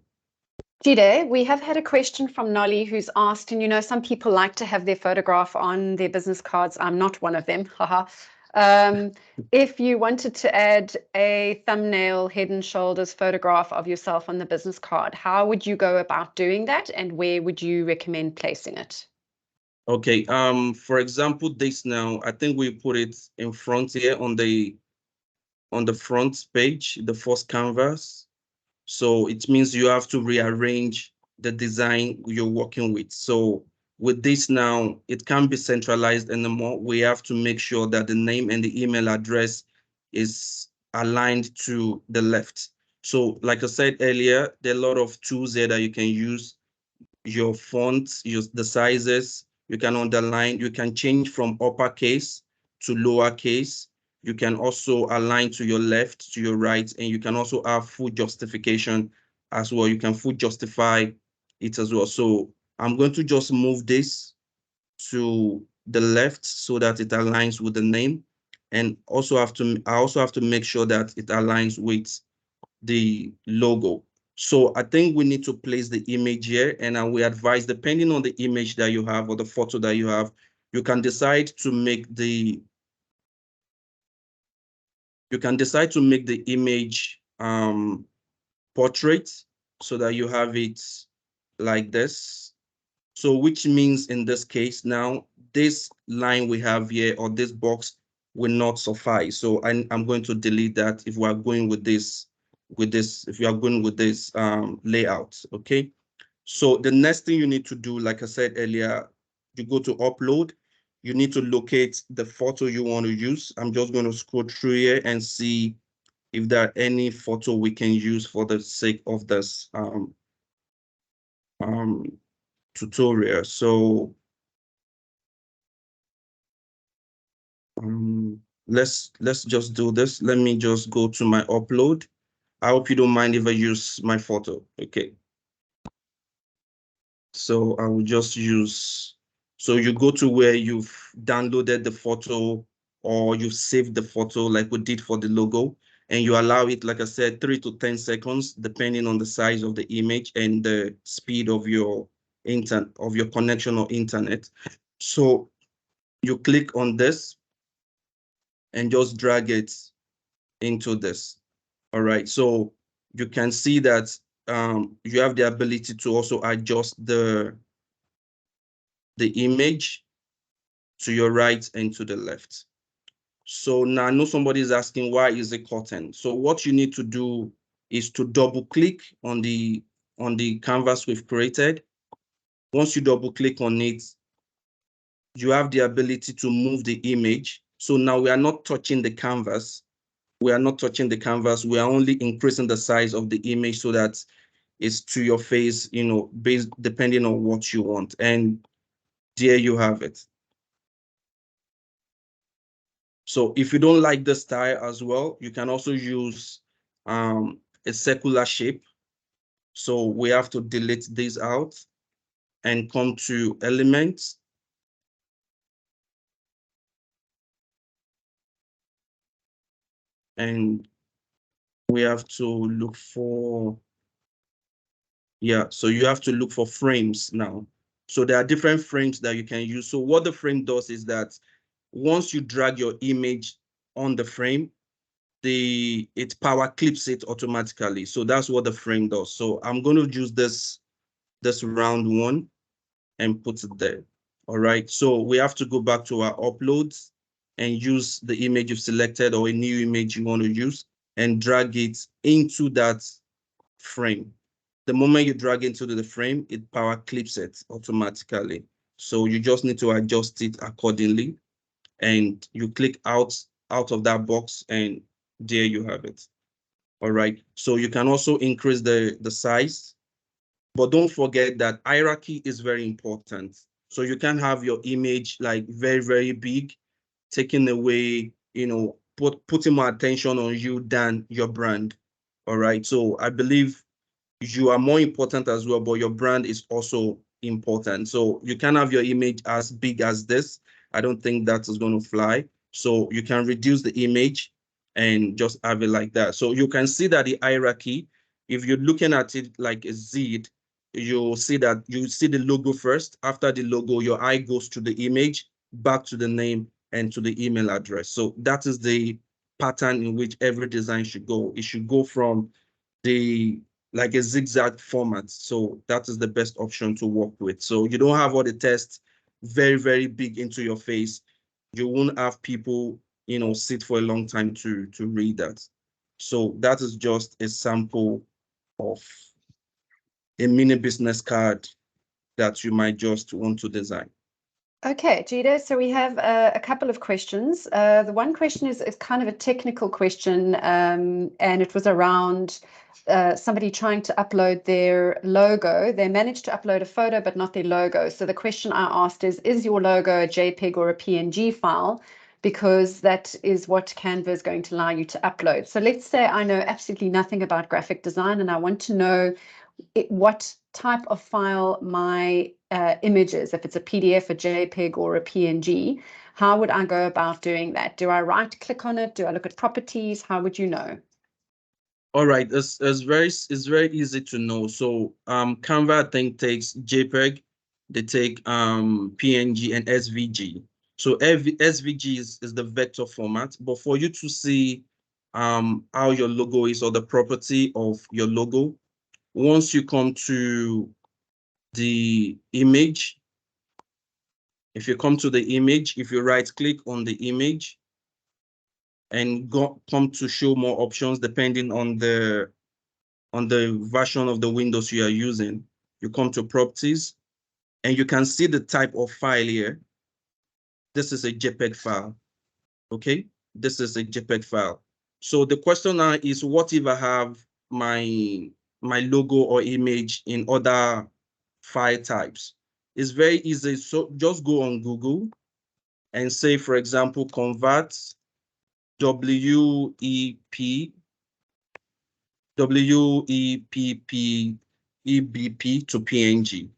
Jide, we have had a question from Nolly who's asked, and some people like to have their photograph on their business cards. I'm not one of them, haha. If you wanted to add a thumbnail, head and shoulders photograph of yourself on the business card, how would you go about doing that, and where would you recommend placing it? Okay, for example, this now, I think we put it in front here on the front page, the first canvas. So it means you have to rearrange the design you're working with. So with this now, it can't be centralized anymore. We have to make sure that the name and the email address is aligned to the left. So like I said earlier, there are a lot of tools there that you can use. Your fonts, the sizes, you can underline, you can change from uppercase to lowercase. You can also align to your left, to your right, and you can also have full justification as well. You can full justify it as well. So I'm going to just move this to the left so that it aligns with the name. And I also have to make sure that it aligns with the logo. So I think we need to place the image here, and we advise, depending on the image that you have or the photo that you have, you can decide to make the image portrait so that you have it like this. So which means in this case now, this line we have here or this box will not suffice. So I'm going to delete that if we are going with this, if you are going with this layout, okay? So the next thing you need to do, like I said earlier, you go to upload, you need to locate the photo you want to use. I'm just going to scroll through here and see if there are any photo we can use for the sake of this tutorial. So let's just do this. Let me just go to my upload. I hope you don't mind if I use my photo. Okay. So I will just use, so you go to where you've downloaded the photo or you've saved the photo like we did for the logo, and you allow it, like I said, 3 to 10 seconds, depending on the size of the image and the speed of your connection or internet. So you click on this and just drag it into this. All right, so you can see that you have the ability to also adjust the image to your right and to the left. So now I know somebody is asking, why is it cotton? So what you need to do is to double click on the canvas we've created. Once you double click on it, you have the ability to move the image. So now we are not touching the canvas. We are not touching the canvas. We are only increasing the size of the image so that it's to your face, based depending on what you want. And there you have it. So if you don't like the style as well, you can also use a circular shape. So we have to delete this out and come to elements. And we have to look for, so you have to look for frames now. So there are different frames that you can use. So what the frame does is that once you drag your image on the frame, it power clips it automatically. So that's what the frame does. So I'm going to use this round one and put it there. All right, so we have to go back to our uploads and use the image you've selected or a new image you want to use and drag it into that frame. The moment you drag into the frame, it power clips it automatically. So you just need to adjust it accordingly, and you click out of that box, and there you have it. All right, so you can also increase the size, but don't forget that hierarchy is very important. So you can have your image like very, very big, taking away, putting more attention on you than your brand. All right, so I believe you are more important as well, but your brand is also important. So you can have your image as big as this. I don't think that is going to fly. So you can reduce the image and just have it like that. So you can see that the hierarchy, if you're looking at it like a Z, you'll see that you see the logo first. After the logo, your eye goes to the image, back to the name, and to the email address. So that is the pattern in which every design should go. It should go from the like a zigzag format. So that is the best option to work with. So you don't have all the text very, very big into your face. You won't have people, you know, sit for a long time to read that. So that is just a sample of a mini business card that you might just want to design. Okay, Jide, so we have a couple of questions. The one question is kind of a technical question, and it was around somebody trying to upload their logo. They managed to upload a photo, but not their logo. So the question I asked is your logo a JPEG or a PNG file? Because that is what Canva is going to allow you to upload. So let's say I know absolutely nothing about graphic design, and I want to know what type of file my image is, if it's a PDF, a JPEG, or a PNG. How would I go about doing that? Do I right click on it? Do I look at properties? How would you know? All right, it's very easy to know. So Canva, I think, takes JPEG, they take PNG and SVG. So SVG is the vector format, but for you to see how your logo is or the property of your logo, once you come to the image, if you come to the image, if you right click on the image and come to show more options depending on the version of the Windows you are using, you come to properties and you can see the type of file here. This is a JPEG file, okay? This is a JPEG file. So the question now is, what if I have my logo or image in other file types? It's very easy. So just go on Google and say, for example, convert WEP EBP to PNG.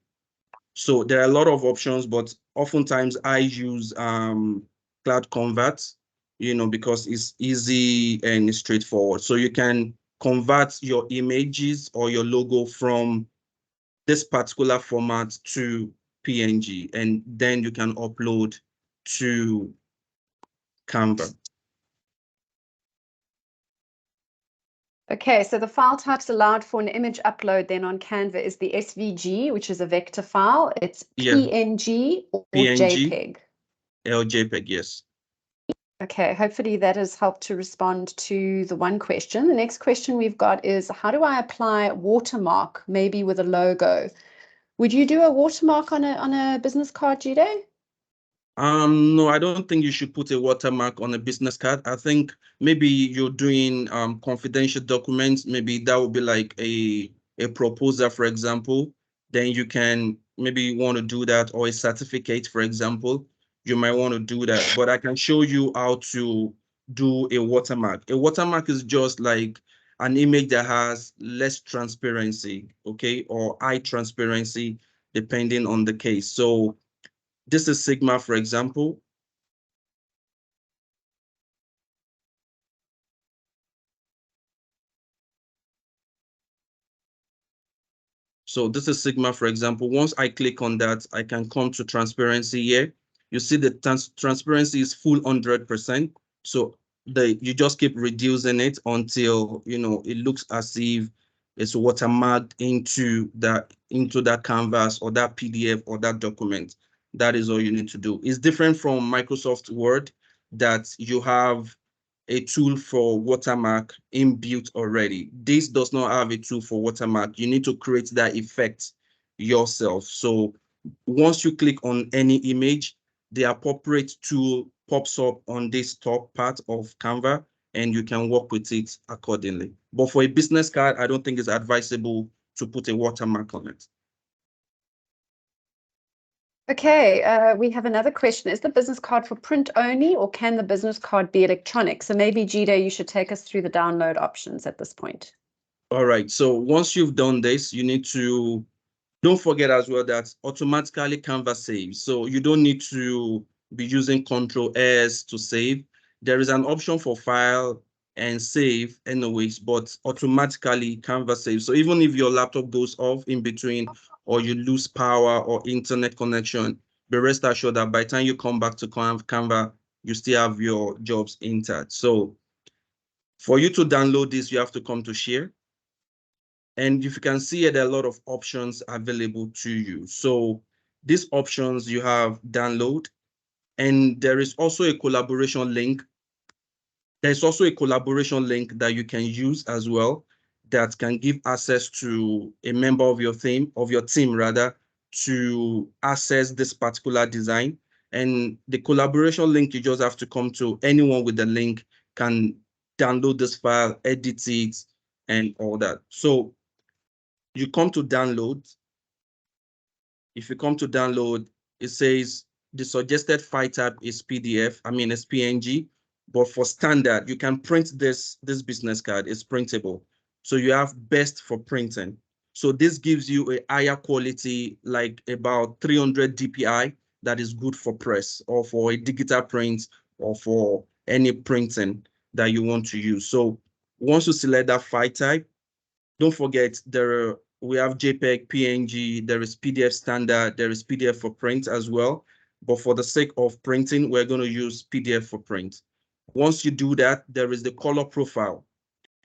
So there are a lot of options, but oftentimes I use Cloud Convert, you know, because it's easy and straightforward. So you can convert your images or your logo from this particular format to PNG, and then you can upload to Canva. Okay, so the file types allowed for an image upload then on Canva is the SVG, which is a vector file. It's PNG or JPEG. Or JPEG, yes. Okay, hopefully that has helped to respond to the one question. The next question we've got is, how do I apply watermark, maybe with a logo? Would you do a watermark on a business card, Jide? No, I don't think you should put a watermark on a business card. I think maybe you're doing confidential documents. Maybe that would be like a proposal, for example. Then you can maybe want to do that, or a certificate, for example. You might want to do that. But I can show you how to do a watermark. A watermark is just like an image that has less transparency, okay, or high transparency, depending on the case. So this is Sigma, for example. So this is Sigma, for example. Once I click on that, I can come to transparency here. You see the transparency is full 100%. So you just keep reducing it until, you know, it looks as if it's watermarked into that canvas or that PDF or that document. That is all you need to do. It's different from Microsoft Word that you have a tool for watermark inbuilt already. This does not have a tool for watermark. You need to create that effect yourself. So once you click on any image, the appropriate tool pops up on this top part of Canva, and you can work with it accordingly. But for a business card, I don't think it's advisable to put a watermark on it. Okay, we have another question. Is the business card for print only, or can the business card be electronic? So maybe, Jide, you should take us through the download options at this point. All right, so once you've done this, you need to Don't forget as well that automatically Canva saves. So you don't need to be using Control S to save. There is an option for file and save anyways, but automatically Canva saves. So even if your laptop goes off in between or you lose power or internet connection, be rest assured that by the time you come back to Canva, you still have your jobs intact. So for you to download this, you have to come to share. And if you can see it, there are a lot of options available to you. So these options you have download, and there is also a collaboration link. There's also a collaboration link that you can use as well that can give access to a member of your team rather, to access this particular design. And the collaboration link, you just have to come to anyone with the link can download this file, edit it, and all that. So you come to download. If you come to download, it says the suggested file type is PDF. I mean, it's PNG, but for standard, you can print this business card. It's printable. So you have best for printing. So this gives you a higher quality, like about 300 DPI, that is good for press or for a digital print or for any printing that you want to use. So once you select that file type, don't forget we have JPEG, PNG, there is PDF standard, there is PDF for print as well. But for the sake of printing, we're going to use PDF for print. Once you do that, there is the color profile.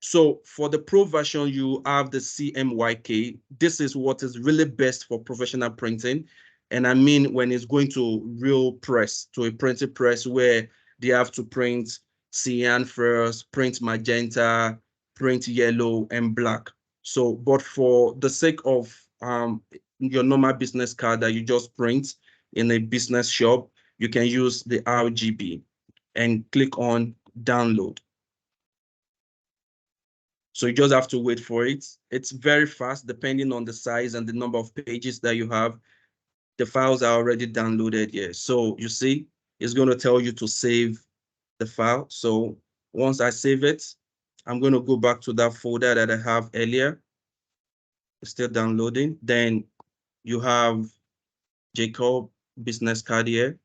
So for the pro version, you have the CMYK. This is what is really best for professional printing. And I mean, when it's going to real press, to a printing press where they have to print cyan first, print magenta, print yellow and black. So, but for the sake of your normal business card that you just print in a business shop, you can use the RGB and click on download. So you just have to wait for it. It's very fast, depending on the size and the number of pages that you have. The files are already downloaded here. So you see, it's going to tell you to save the file. So once I save it, I'm going to go back to that folder that I have earlier. It's still downloading. Then you have Jacob business card here.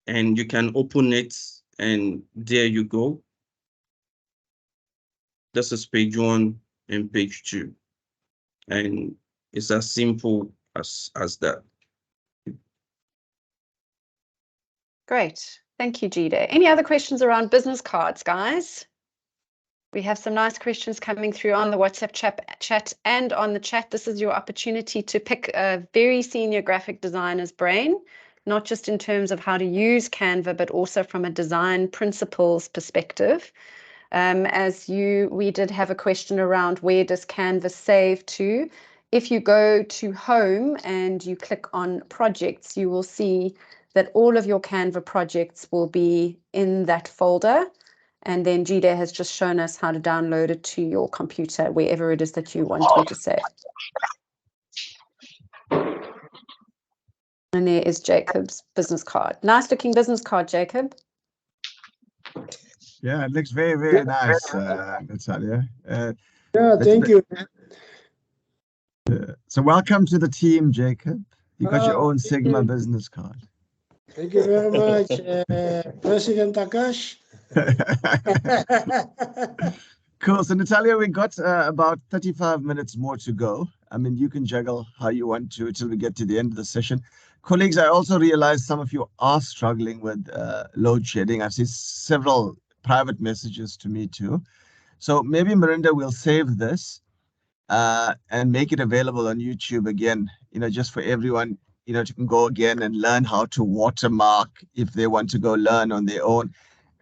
And you can open it, and there you go. This is page 1 and page 2. And it's as simple as that. Great. Thank you, Jide. Any other questions around business cards, guys? We have some nice questions coming through on the WhatsApp chat and on the chat. This is your opportunity to pick a very senior graphic designer's brain, not just in terms of how to use Canva, but also from a design principles perspective. We did have a question around where does Canva save to. If you go to home and you click on projects, you will see that all of your Canva projects will be in that folder. And then Jide has just shown us how to download it to your computer, wherever it is that you want me to save. And there is Jacob's business card. Nice looking business card, Jacob. Yeah, it looks very, very nice, Natalia. Yeah, thank you. So welcome to the team, Jacob. You got your own Sigma business card. Thank you very much, President Akash. Cool. So Natalia, we got about 35 minutes more to go. I mean, you can juggle how you want to till we get to the end of the session. Colleagues, I also realize some of you are struggling with load shedding. I've seen several private messages to me too. So maybe Miranda will save this and make it available on YouTube again, just for everyone, to go again and learn how to watermark if they want to go learn on their own.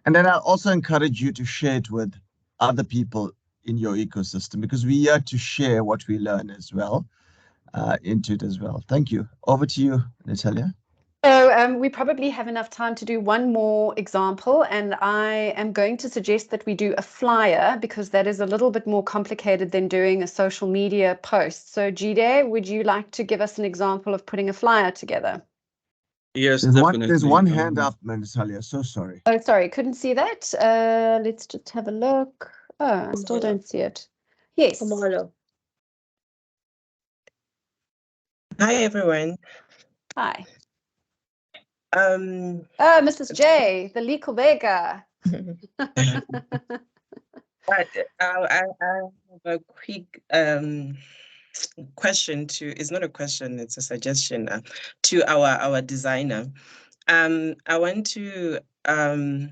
And then I'll also encourage you to share it with other people in your ecosystem, because we are to share what we learn as well into it as well. Thank you. Over to you, Natalia. So we probably have enough time to do one more example, and I am going to suggest that we do a flyer, because that is a little bit more complicated than doing a social media post. So Jide, would you like to give us an example of putting a flyer together? Yes, definitely. There's one hand up, Natalia. So sorry. Oh, sorry, couldn't see that. Let's just have a look. Oh, I still don't see it. Yes. Hi, everyone. Hi. Mrs. J, the Lico Vega. I have a quick question to, it's not a question, it's a suggestion to our designer. I want to, I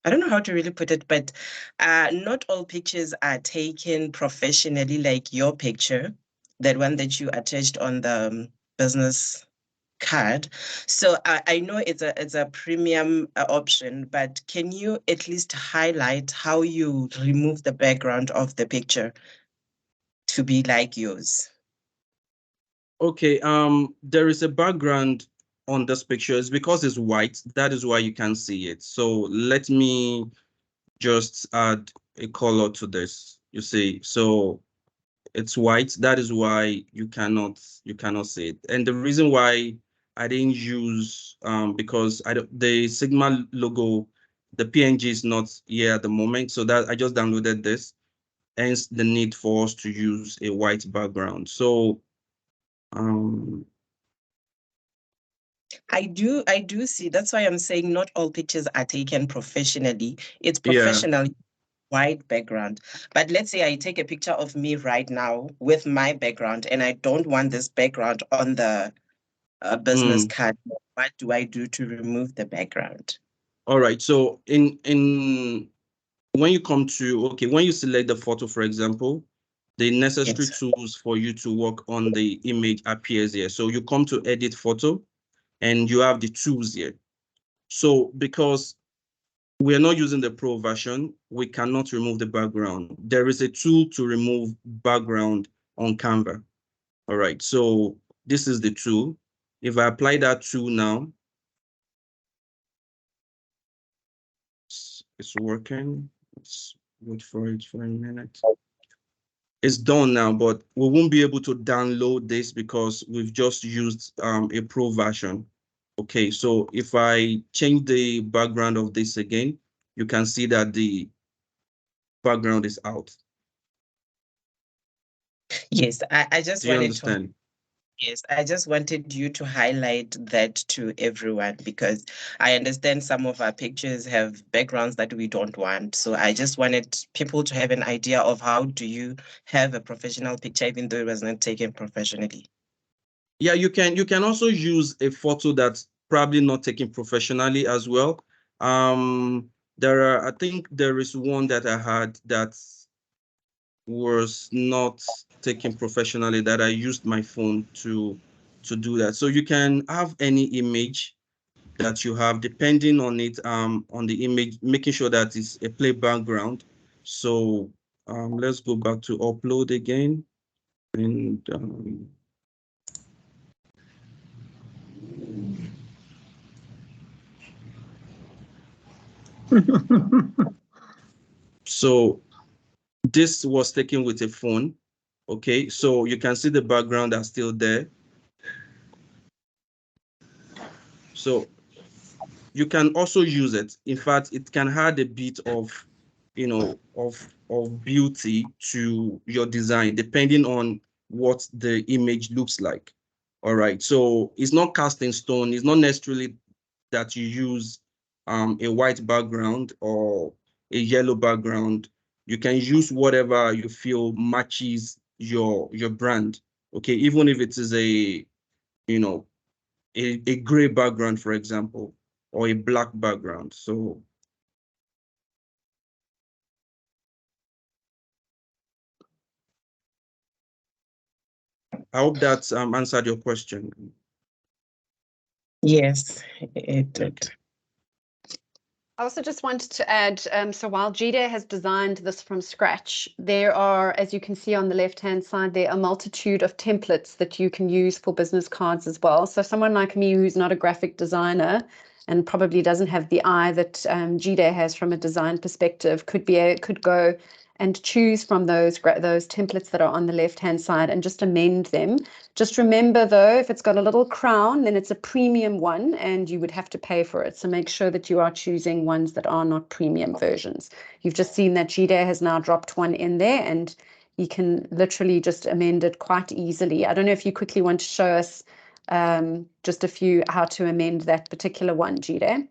don't know how to really put it, but not all pictures are taken professionally, like your picture, that one that you attached on the business card. So I know it's a premium option, but can you at least highlight how you remove the background of the picture to be like yours? Okay, there is a background on this picture. It's because it's white. That is why you can't see it. So let me just add a color to this. You see, so it's white. That is why you cannot see it. And the reason why I didn't use because the Sigma logo, the PNG is not here at the moment. So that I just downloaded this, hence the need for us to use a white background. So I do see. That's why I'm saying not all pictures are taken professionally. It's professional. Yeah. White background. But let's say I take a picture of me right now with my background and I don't want this background on the business card. What do I do to remove the background? All right. So in when you come to, when you select the photo, for example, the necessary tools for you to work on the image appears here. So you come to edit photo and you have the tools here. So because we're not using the pro version, we cannot remove the background. There is a tool to remove background on Canva. All right, so this is the tool. If I apply that tool now, it's working. Let's wait for it for a minute. It's done now, but we won't be able to download this because we've just used a pro version. Okay, so if I change the background of this again, you can see that the background is out. Yes, I just Do you wanted understand? Yes, I just wanted you to highlight that to everyone because I understand some of our pictures have backgrounds that we don't want. So I just wanted people to have an idea of how do you have a professional picture even though it was not taken professionally. Yeah, you can also use a photo that's probably not taken professionally as well. I think there is one that I had that was not taken professionally that I used my phone to do that. So you can have any image that you have depending on it, on the image, making sure that it's a play background. So let's go back to upload again. And so this was taken with a phone. Okay, so you can see the background are still there. So you can also use it. In fact, it can add a bit of, of beauty to your design, depending on what the image looks like. All right, so it's not cast in stone. It's not necessarily that you use a white background or a yellow background. You can use whatever you feel matches your brand. Okay, even if it is a a gray background, for example, or a black background. So I hope that answered your question. Yes, it did. I also just wanted to add, so while Jide has designed this from scratch, there are, as you can see on the left-hand side, there are a multitude of templates that you can use for business cards as well. So someone like me who's not a graphic designer and probably doesn't have the eye that Jide has from a design perspective could go and choose from those templates that are on the left-hand side and just amend them. Just remember though, if it's got a little crown, then it's a premium one and you would have to pay for it. So make sure that you are choosing ones that are not premium versions. You've just seen that Jide has now dropped one in there and you can literally just amend it quite easily. I don't know if you quickly want to show us just a few how to amend that particular one, Jide.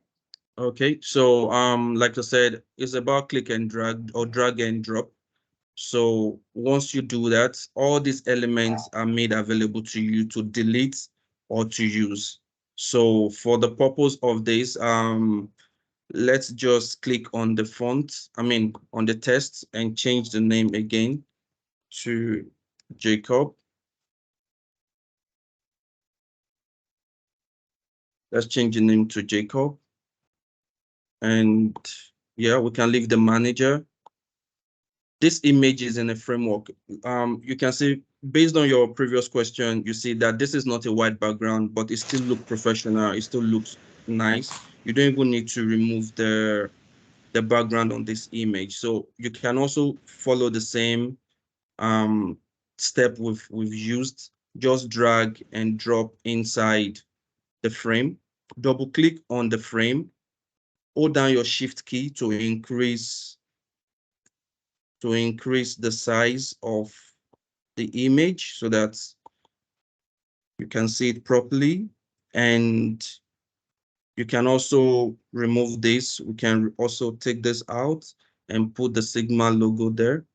Okay, so like I said, it's about click and drag or drag and drop. So once you do that, all these elements are made available to you to delete or to use. So for the purpose of this, let's just click on the font, on the text, and change the name again to Jacob. Let's change the name to Jacob. And yeah, we can leave the manager. This image is in a framework. You can see, based on your previous question, you see that this is not a white background, but it still looks professional. It still looks nice. You don't even need to remove the background on this image. So you can also follow the same step we've used. Just drag and drop inside the frame. Double click on the frame. Hold down your shift key to increase the size of the image so that you can see it properly. And you can also remove this. We can also take this out and put the Sigma logo there.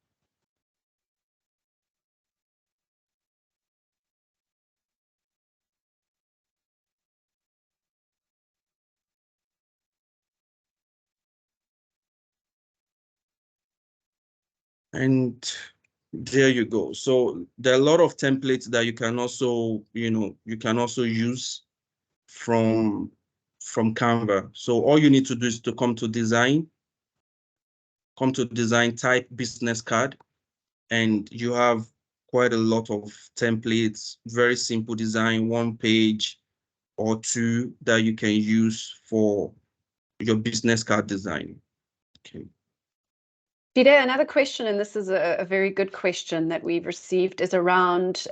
And there you go. So there are a lot of templates that you can also, you can also use from Canva. So all you need to do is to come to design, type business card, and you have quite a lot of templates, very simple design, 1 page or 2 that you can use for your business card design. Okay. Jide, another question, and this is a very good question that we've received, is around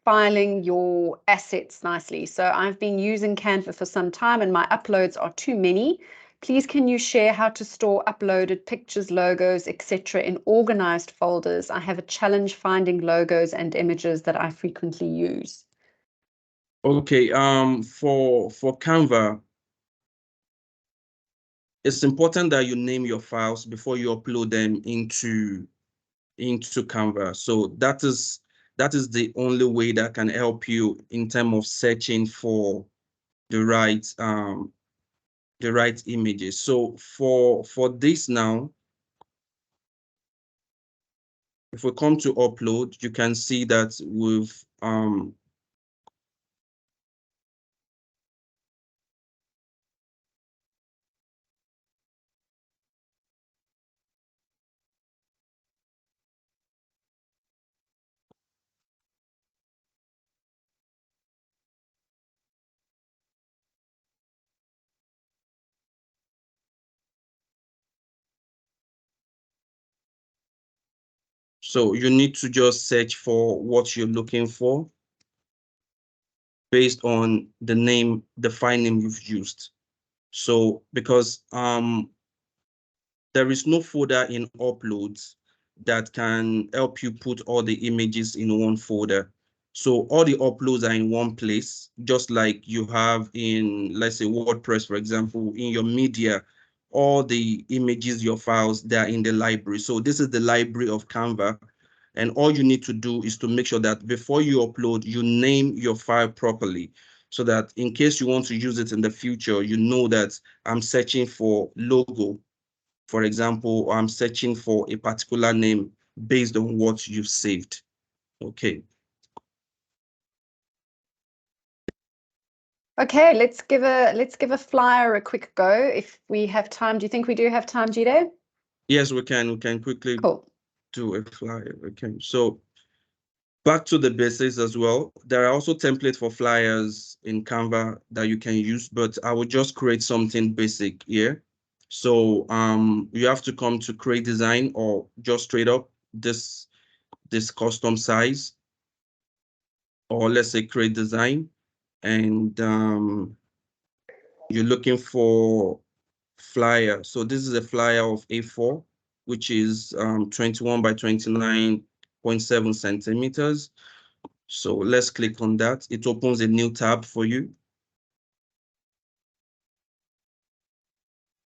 filing your assets nicely. So I've been using Canva for some time and my uploads are too many. Please, can you share how to store uploaded pictures, logos, etc. in organized folders? I have a challenge finding logos and images that I frequently use. Okay, for Canva, it's important that you name your files before you upload them into Canva. So that is the only way that can help you in terms of searching for the right images. So for this now, if we come to upload, you can see that we've so you need to just search for what you're looking for based on the file name you've used. So because there is no folder in uploads that can help you put all the images in one folder. So all the uploads are in one place, just like you have in, let's say, WordPress, for example, in your media, all the images, your files, they're in the library. So this is the library of Canva. And all you need to do is to make sure that before you upload, you name your file properly so that in case you want to use it in the future, you know that I'm searching for logo. For example, I'm searching for a particular name based on what you've saved. Okay. Okay, let's give a flyer a quick go if we have time. Do you think we do have time, Jide? Yes, we can. We can quickly do a flyer. Okay. So back to the basics as well. There are also templates for flyers in Canva that you can use, but I will just create something basic here. So you have to come to create design or just straight up this custom size, or let's say create design, and you're looking for flyer. So this is a flyer of A4, which is 21 by 29 0.7 centimeters. So let's click on that. It opens a new tab for you.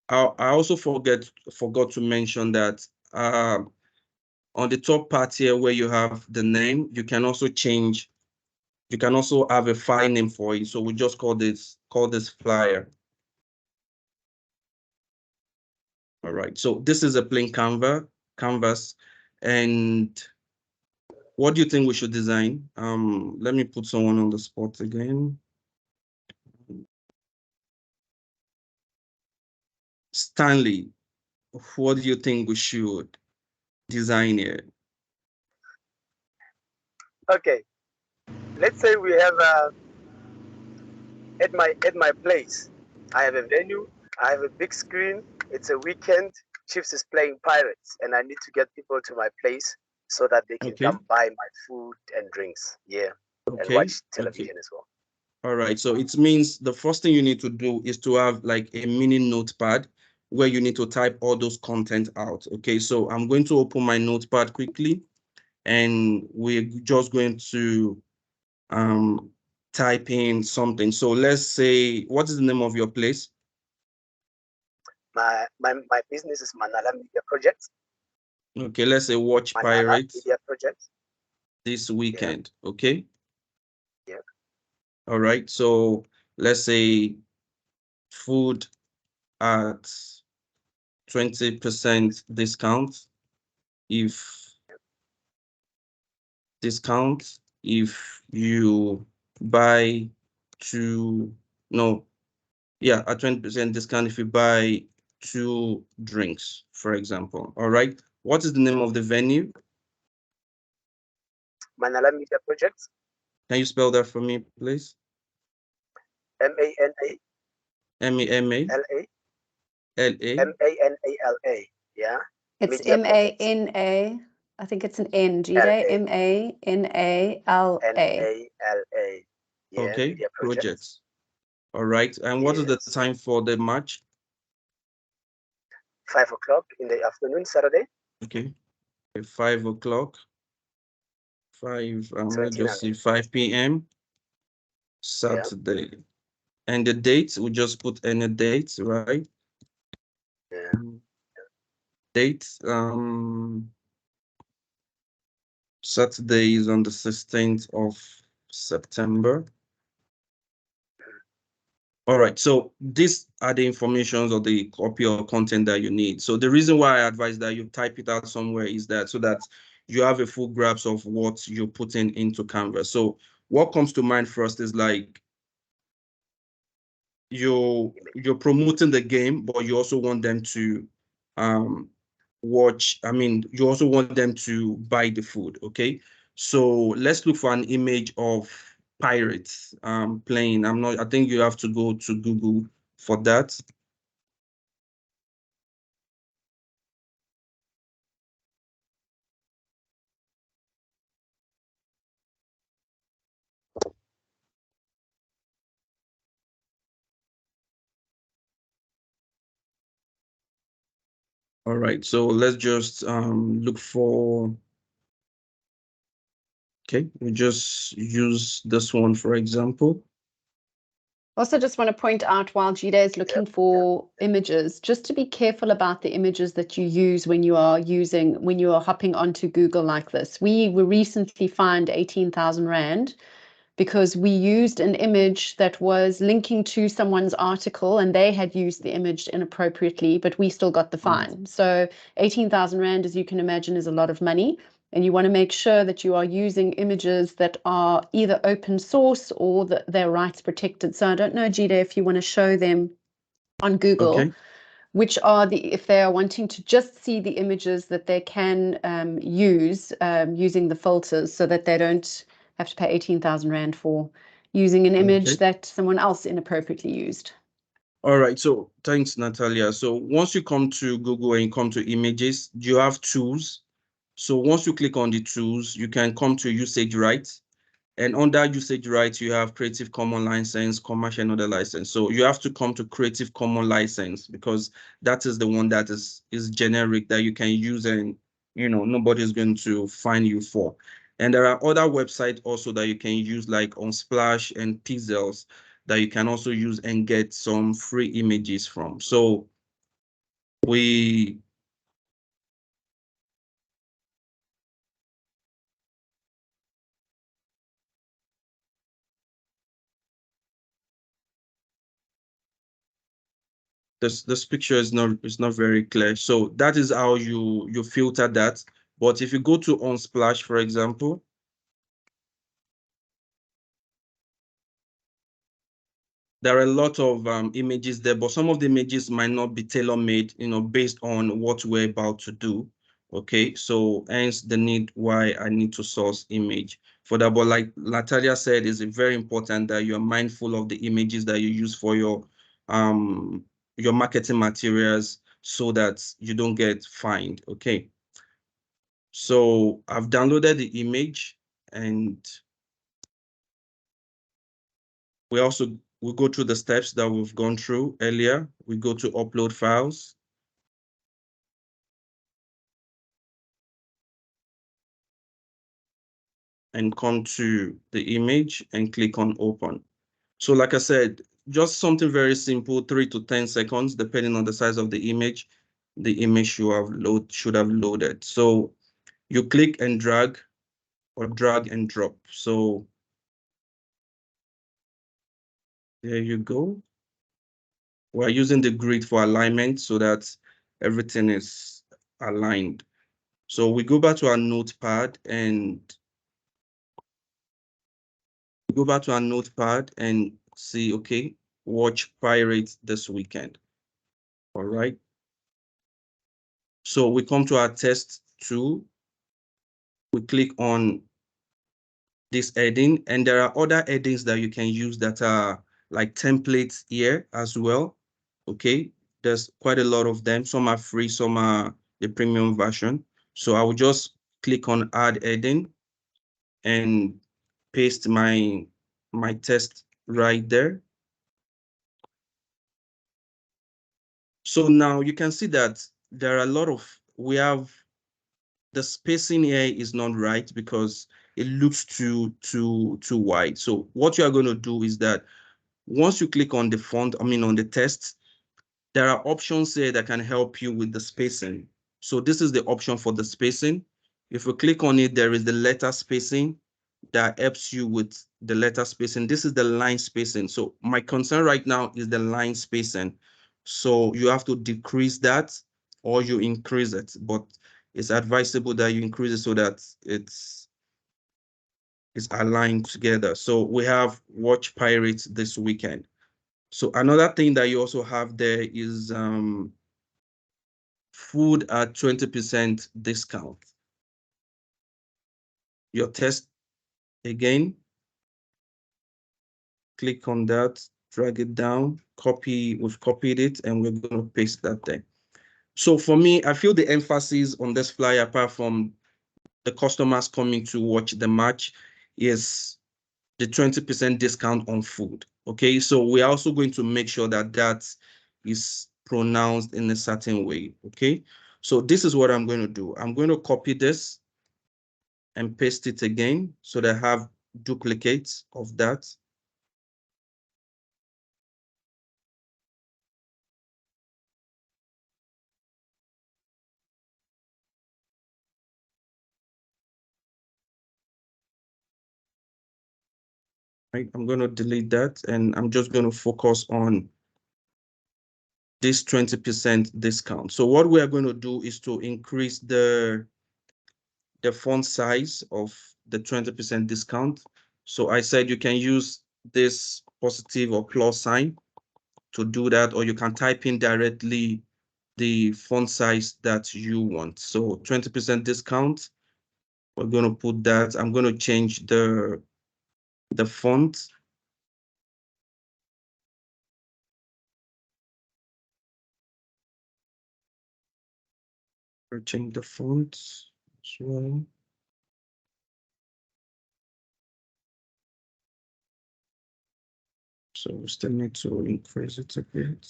I also forgot to mention that on the top part here where you have the name, you can also have a file name for it. So we just call this flyer. All right, so this is a plain canvas. And what do you think we should design? Let me put someone on the spot again. Stanley, what do you think we should design here? Okay, let's say we have at my place, I have a venue, I have a big screen. It's a weekend. Chiefs is playing Pirates, and I need to get people to my place so that they can come buy my food and drinks. Yeah, and watch television as well. All right, so it means the first thing you need to do is to have like a mini notepad where you need to type all those content out. Okay, so I'm going to open my notepad quickly, and we're just going to type in something. So let's say, what is the name of your place? My business is Manala Media Project. Okay, let's say watch Manala Pirates Media Project this weekend. Yeah. Okay. Yeah. All right. So let's say food at 20% discount if you buy at 20% discount if you buy 2 drinks, for example. All right. What is the name of the venue? Manala Media Project. Can you spell that for me, please? M-A-N-A. M-A-M-A. L-A. M-A-N-A-L-A. Yeah. It's M-A-N-A. I think it's an N, Jide. M-A-N-A-L-A. N-A-L-A. Yeah, okay. Media Projects. All right. And what is the time for the match? 5 o'clock in the afternoon, Saturday. Okay. 5 o'clock. Let's just say 5 p.m. Saturday. Yeah. And the date, we just put any date, right? Yeah. Date, Saturday is on the 16th of September. All right, so these are the informations or the copy or content that you need. So the reason why I advise that you type it out somewhere is that so that you have a full grasp of what you're putting into Canva. So what comes to mind first is like you're promoting the game, but you also want them to watch. I mean, you also want them to buy the food. Okay, so let's look for an image of pirates playing. I think you have to go to Google for that. All right, so let's just look for. Okay, we just use this one, for example. Also, just want to point out while Jide is looking for images, just to be careful about the images that you use when you are hopping onto Google like this. We were recently fined 18,000 Rand because we used an image that was linking to someone's article and they had used the image inappropriately, but we still got the fine. So 18,000 Rand, as you can imagine, is a lot of money. And you want to make sure that you are using images that are either open source or that they're rights protected. So I don't know, Jide, if you want to show them on Google, which are if they are wanting to just see the images that they can use using the filters so that they don't have to pay 18,000 Rand for using an image that someone else inappropriately used. All right, so thanks, Natalia. So once you come to Google and you come to images, you have tools. So once you click on the tools, you can come to usage rights. And under usage rights, you have Creative Commons license, commercial and other license. So you have to come to Creative Commons license because that is the one that is generic that you can use and nobody's going to find you for. And there are other websites also that you can use, like Unsplash and Pixels, that you can also use and get some free images from. So the this picture is not very clear. So that is how you filter that. But if you go to Unsplash, for example, there are a lot of images there, but some of the images might not be tailor-made, based on what we're about to do. Okay, so hence the need why I need to source image for that. But like Natalia said, it's very important that you're mindful of the images that you use for your marketing materials so that you don't get fined. Okay, so I've downloaded the image, and we go through the steps that we've gone through earlier. We go to upload files. And come to the image and click on open. So like I said, just something very simple, 3 to 10 seconds, depending on the size of the image should have loaded. So you click and drag or drag and drop. So there you go. We're using the grid for alignment so that everything is aligned. So we go back to our notepad and see, okay, watch Pirates this weekend. All right. So we come to our test 2. We click on this heading, and there are other headings that you can use that are like templates here as well. Okay, there's quite a lot of them. Some are free, some are the premium version. So I will just click on add heading and paste my test right there. So now you can see that there are a lot of, the spacing here is not right because it looks too wide. So what you are going to do is that once you click on the font, on the text, there are options here that can help you with the spacing. So this is the option for the spacing. If you click on it, there is the letter spacing that helps you with the letter spacing. This is the line spacing. So my concern right now is the line spacing. So you have to decrease that or you increase it, but it's advisable that you increase it so that it's aligned together. So we have Watch Pirates this weekend. So another thing that you also have there is food at 20% discount. Your test again, click on that, drag it down, we've copied it, and we're going to paste that there. So for me, I feel the emphasis on this flyer, apart from the customers coming to watch the match, is the 20% discount on food. Okay, so we're also going to make sure that that is pronounced in a certain way. Okay, so this is what I'm going to do. I'm going to copy this and paste it again so that I have duplicates of that. Right, I'm going to delete that, and I'm just going to focus on this 20% discount. So what we are going to do is to increase the font size of the 20% discount. So I said you can use this positive or plus sign to do that, or you can type in directly the font size that you want. So 20% discount, we're going to put that. I'm going to change the font. We'll change the font as well. So we still need to increase it a bit.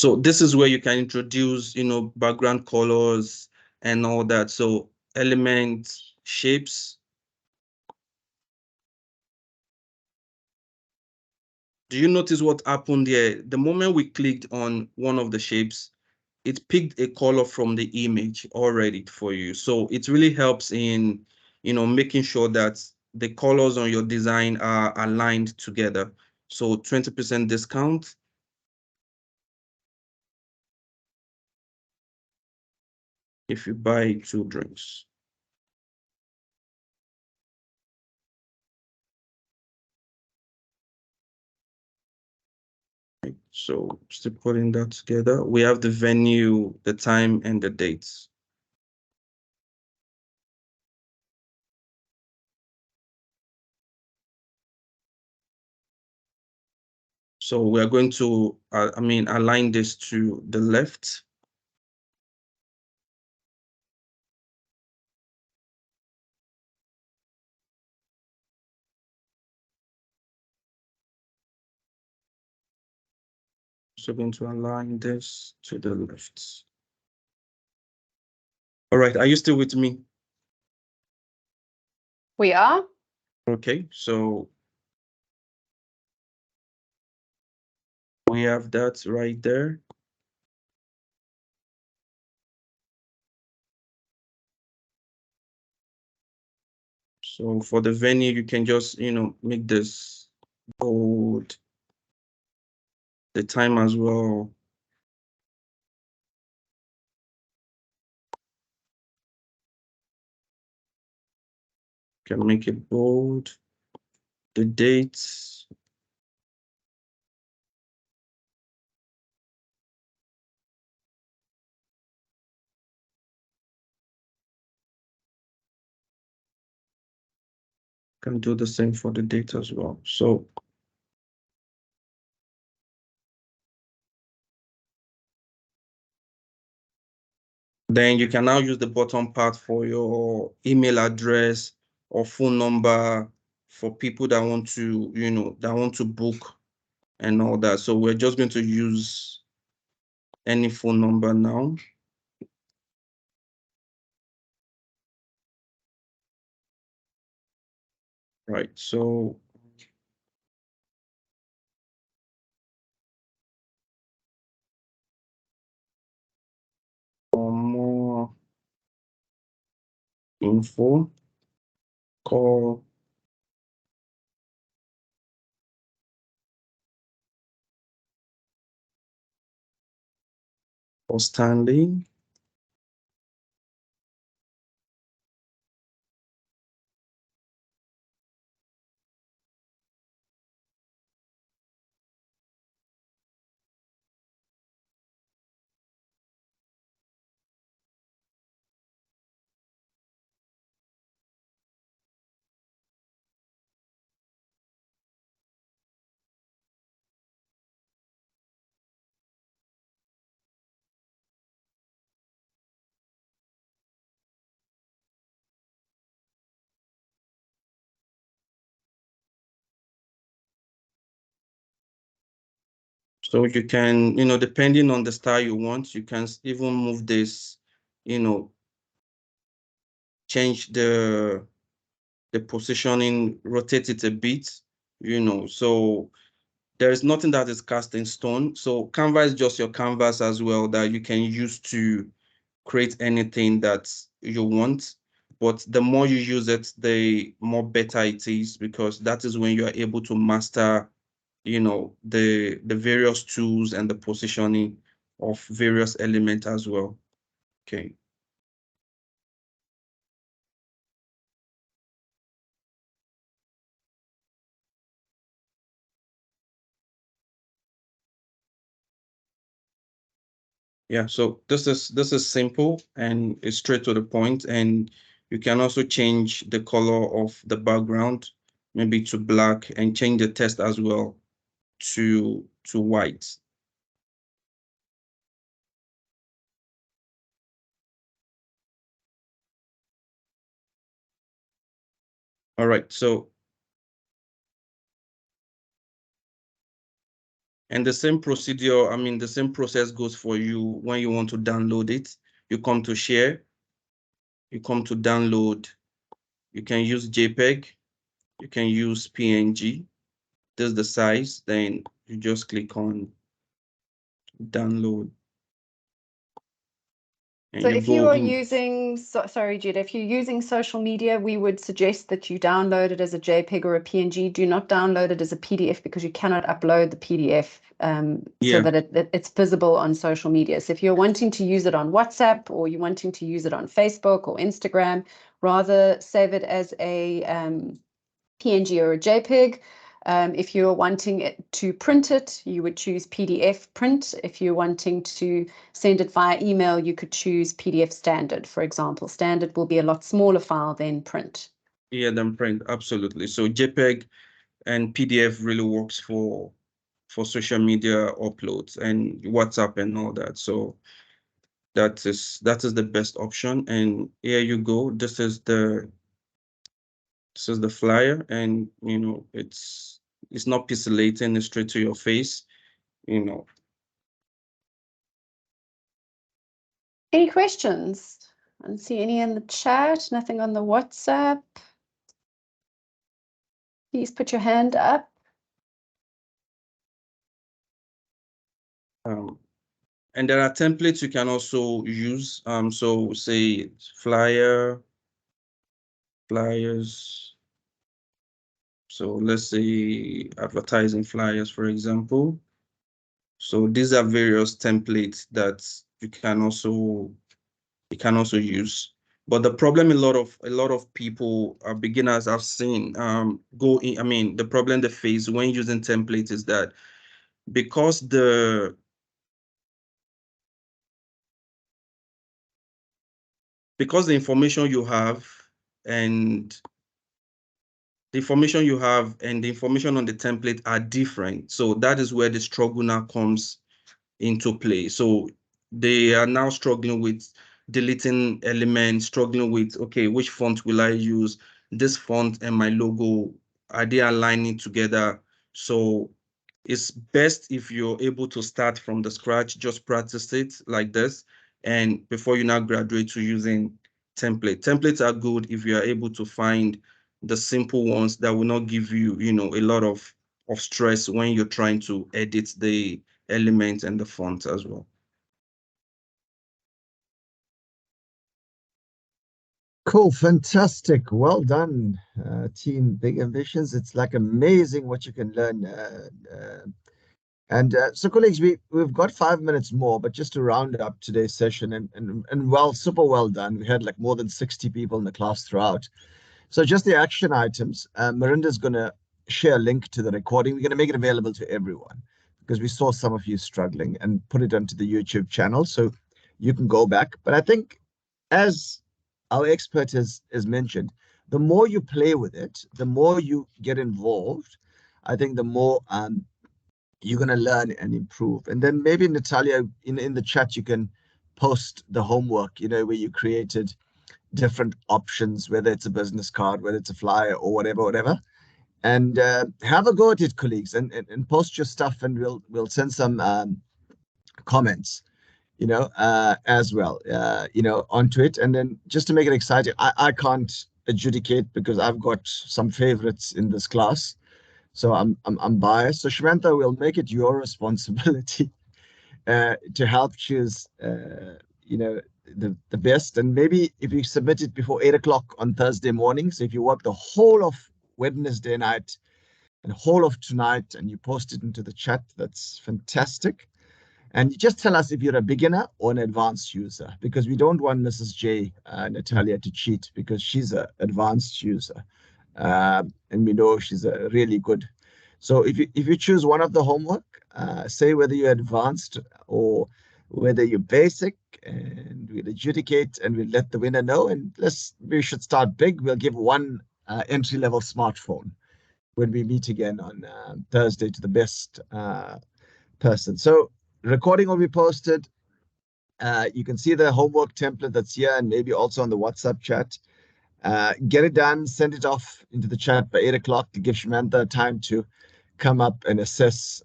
So this is where you can introduce, background colors and all that. So element shapes. Do you notice what happened there? The moment we clicked on one of the shapes, it picked a color from the image already for you. So it really helps in, making sure that the colors on your design are aligned together. So 20% discount. If you buy 2 drinks. Right, so still putting that together. We have the venue, the time, and the dates. So we are going to, align this to the left. So going to align this to the left. All right, are you still with me? We are. Okay, so we have that right there. So for the venue, you can just, make this bold. The time as well. Can make it bold. The dates. Can do the same for the date as well. So then you can now use the bottom part for your email address or phone number for people that want to, that want to book and all that. So we're just going to use any phone number now. Right, so for more info, call for Stanley. So you can, depending on the style you want, you can even move this, change the positioning, rotate it a bit, so there is nothing that is cast in stone. So Canva is just your canvas as well that you can use to create anything that you want. But the more you use it, the more better it is, because that is when you are able to master, the various tools and the positioning of various elements as well. Okay. Yeah, so this is simple and it's straight to the point, and you can also change the color of the background, maybe to black, and change the text as well to white. All right, so And the same procedure, I mean, the same process goes for you when you want to download it. You come to share, you come to download. You can use JPEG, you can use PNG. This is the size, then you just click on download. So if you are using, sorry, Jed, if you're using social media, we would suggest that you download it as a JPEG or a PNG. Do not download it as a PDF because you cannot upload the PDF so that it's visible on social media. So if you're wanting to use it on WhatsApp or you're wanting to use it on Facebook or Instagram, rather save it as a PNG or a JPEG. If you're wanting it to print it, you would choose PDF print. If you're wanting to send it via email, you could choose PDF standard, for example. Standard will be a lot smaller file than print. Yeah, than print, absolutely. So JPEG and PDF really works for social media uploads and WhatsApp and all that. So that is the best option. And here you go. This is the flyer, and you know it's not pixelating, it's straight to your face, you know. Any questions? I don't see any in the chat, nothing on the WhatsApp. Please put your hand up. And there are templates you can also use. So say flyers. So let's say advertising flyers, for example. So these are various templates that you can also use. But the problem a lot of people, beginners, I've seen go in. I mean, the problem they face when using templates is that because the information you have and the information on the template are different. So that is where the struggle now comes into play. So they are now struggling with deleting elements, struggling with, okay, which font will I use? This font and my logo, are they aligning together? So it's best if you're able to start from the scratch, just practice it like this. And before you now graduate to using templates are good if you are able to find the simple ones that will not give you, you know, a lot of stress when you're trying to edit the elements and the fonts as well. Cool, fantastic, well done, team. Big ambitions. It's like amazing what you can learn. So, colleagues, we've got 5 minutes more, but just to round up today's session, and well, super well done. We had like more than 60 people in the class throughout. So just the action items. Miranda's going to share a link to the recording. We're going to make it available to everyone because we saw some of you struggling, and put it onto the YouTube channel so you can go back. But I think, as our expert has mentioned, the more you play with it, the more you get involved, I think the more you're going to learn and improve. And then maybe, Natalia, in the chat, you can post the homework, you know, where you created different options, whether it's a business card, whether it's a flyer or whatever. And have a go at it, colleagues, and post your stuff, and we'll send some comments, you know, as well, you know, onto it. And then just to make it exciting, I can't adjudicate because I've got some favorites in this class. So I'm biased. So Shmanta, will make it your responsibility to help choose, you know, the best. And maybe if you submit it before 8 o'clock on Thursday morning, so if you work the whole of Wednesday night and whole of tonight and you post it into the chat, that's fantastic. And you just tell us if you're a beginner or an advanced user, because we don't want Mrs. J, Natalia, to cheat because she's an advanced user. And we know she's a really good. So if you choose one of the homework, say whether you're advanced or whether you're basic, and we'll adjudicate and we'll let the winner know. And we should start big. We'll give one entry-level smartphone when we meet again on Thursday to the best person. So recording will be posted. You can see the homework template that's here, and maybe also on the WhatsApp chat. Get it done, send it off into the chat by 8 o'clock to give Shmanta time to come up and assess,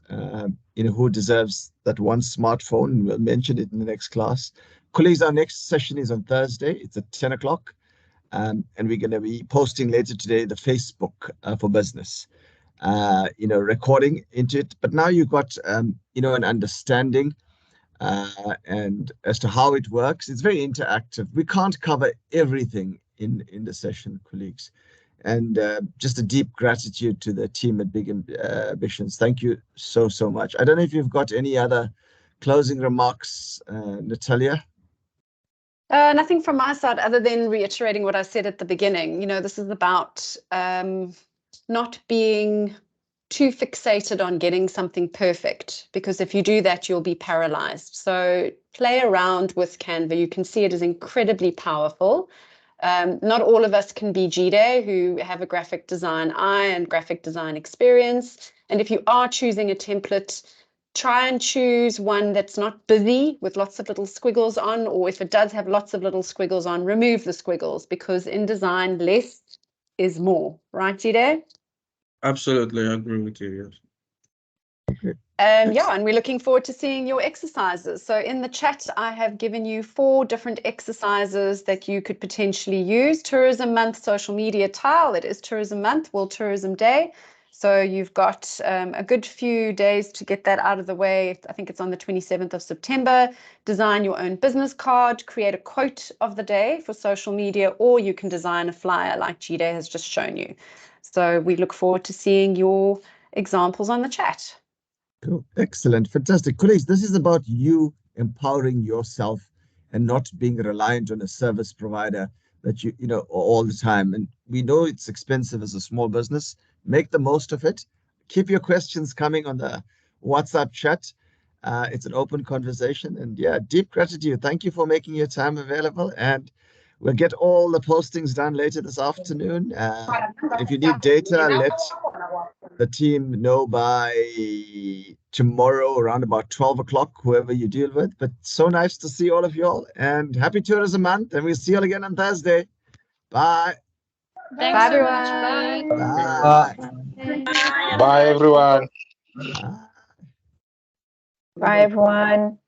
who deserves that one smartphone, and we'll mention it in the next class. Colleagues, our next session is on Thursday. It's at 10 o'clock. And we're going to be posting later today the Facebook for business, recording into it. But now you've got, an understanding and as to how it works. It's very interactive. We can't cover everything in the session, colleagues. And just a deep gratitude to the team at Big Ambitions. Thank you so much. I don't know if you've got any other closing remarks, Natalia. Nothing from my side other than reiterating what I said at the beginning. This is about not being too fixated on getting something perfect, because if you do that, you'll be paralyzed. So play around with Canva. You can see it is incredibly powerful. Not all of us can be Jide, who have a graphic design eye and graphic design experience. And if you are choosing a template, try and choose one that's not busy with lots of little squiggles on, or if it does have lots of little squiggles on, remove the squiggles, because in design, less is more. Right, Jide? Absolutely, I agree with you, yes. And we're looking forward to seeing your exercises. So in the chat, I have given you 4 different exercises that you could potentially use. Tourism Month, social media tile. It is Tourism Month, World Tourism Day. So you've got a good few days to get that out of the way. I think it's on the 27th of September. Design your own business card, create a quote of the day for social media, or you can design a flyer like Jide has just shown you. So we look forward to seeing your examples on the chat. Cool. Excellent. Fantastic. Colleagues, this is about you empowering yourself and not being reliant on a service provider that all the time. And we know it's expensive as a small business. Make the most of it. Keep your questions coming on the WhatsApp chat. It's an open conversation. And deep gratitude. Thank you for making your time available. And we'll get all the postings done later this afternoon. If you need data, let the team know by tomorrow around about 12 o'clock, whoever you deal with. But so nice to see all of you all, and happy Tourism Month. And we'll see you all again on Thursday. Bye. Thanks so much. Bye. Bye. Bye, everyone. Bye. Bye, everyone.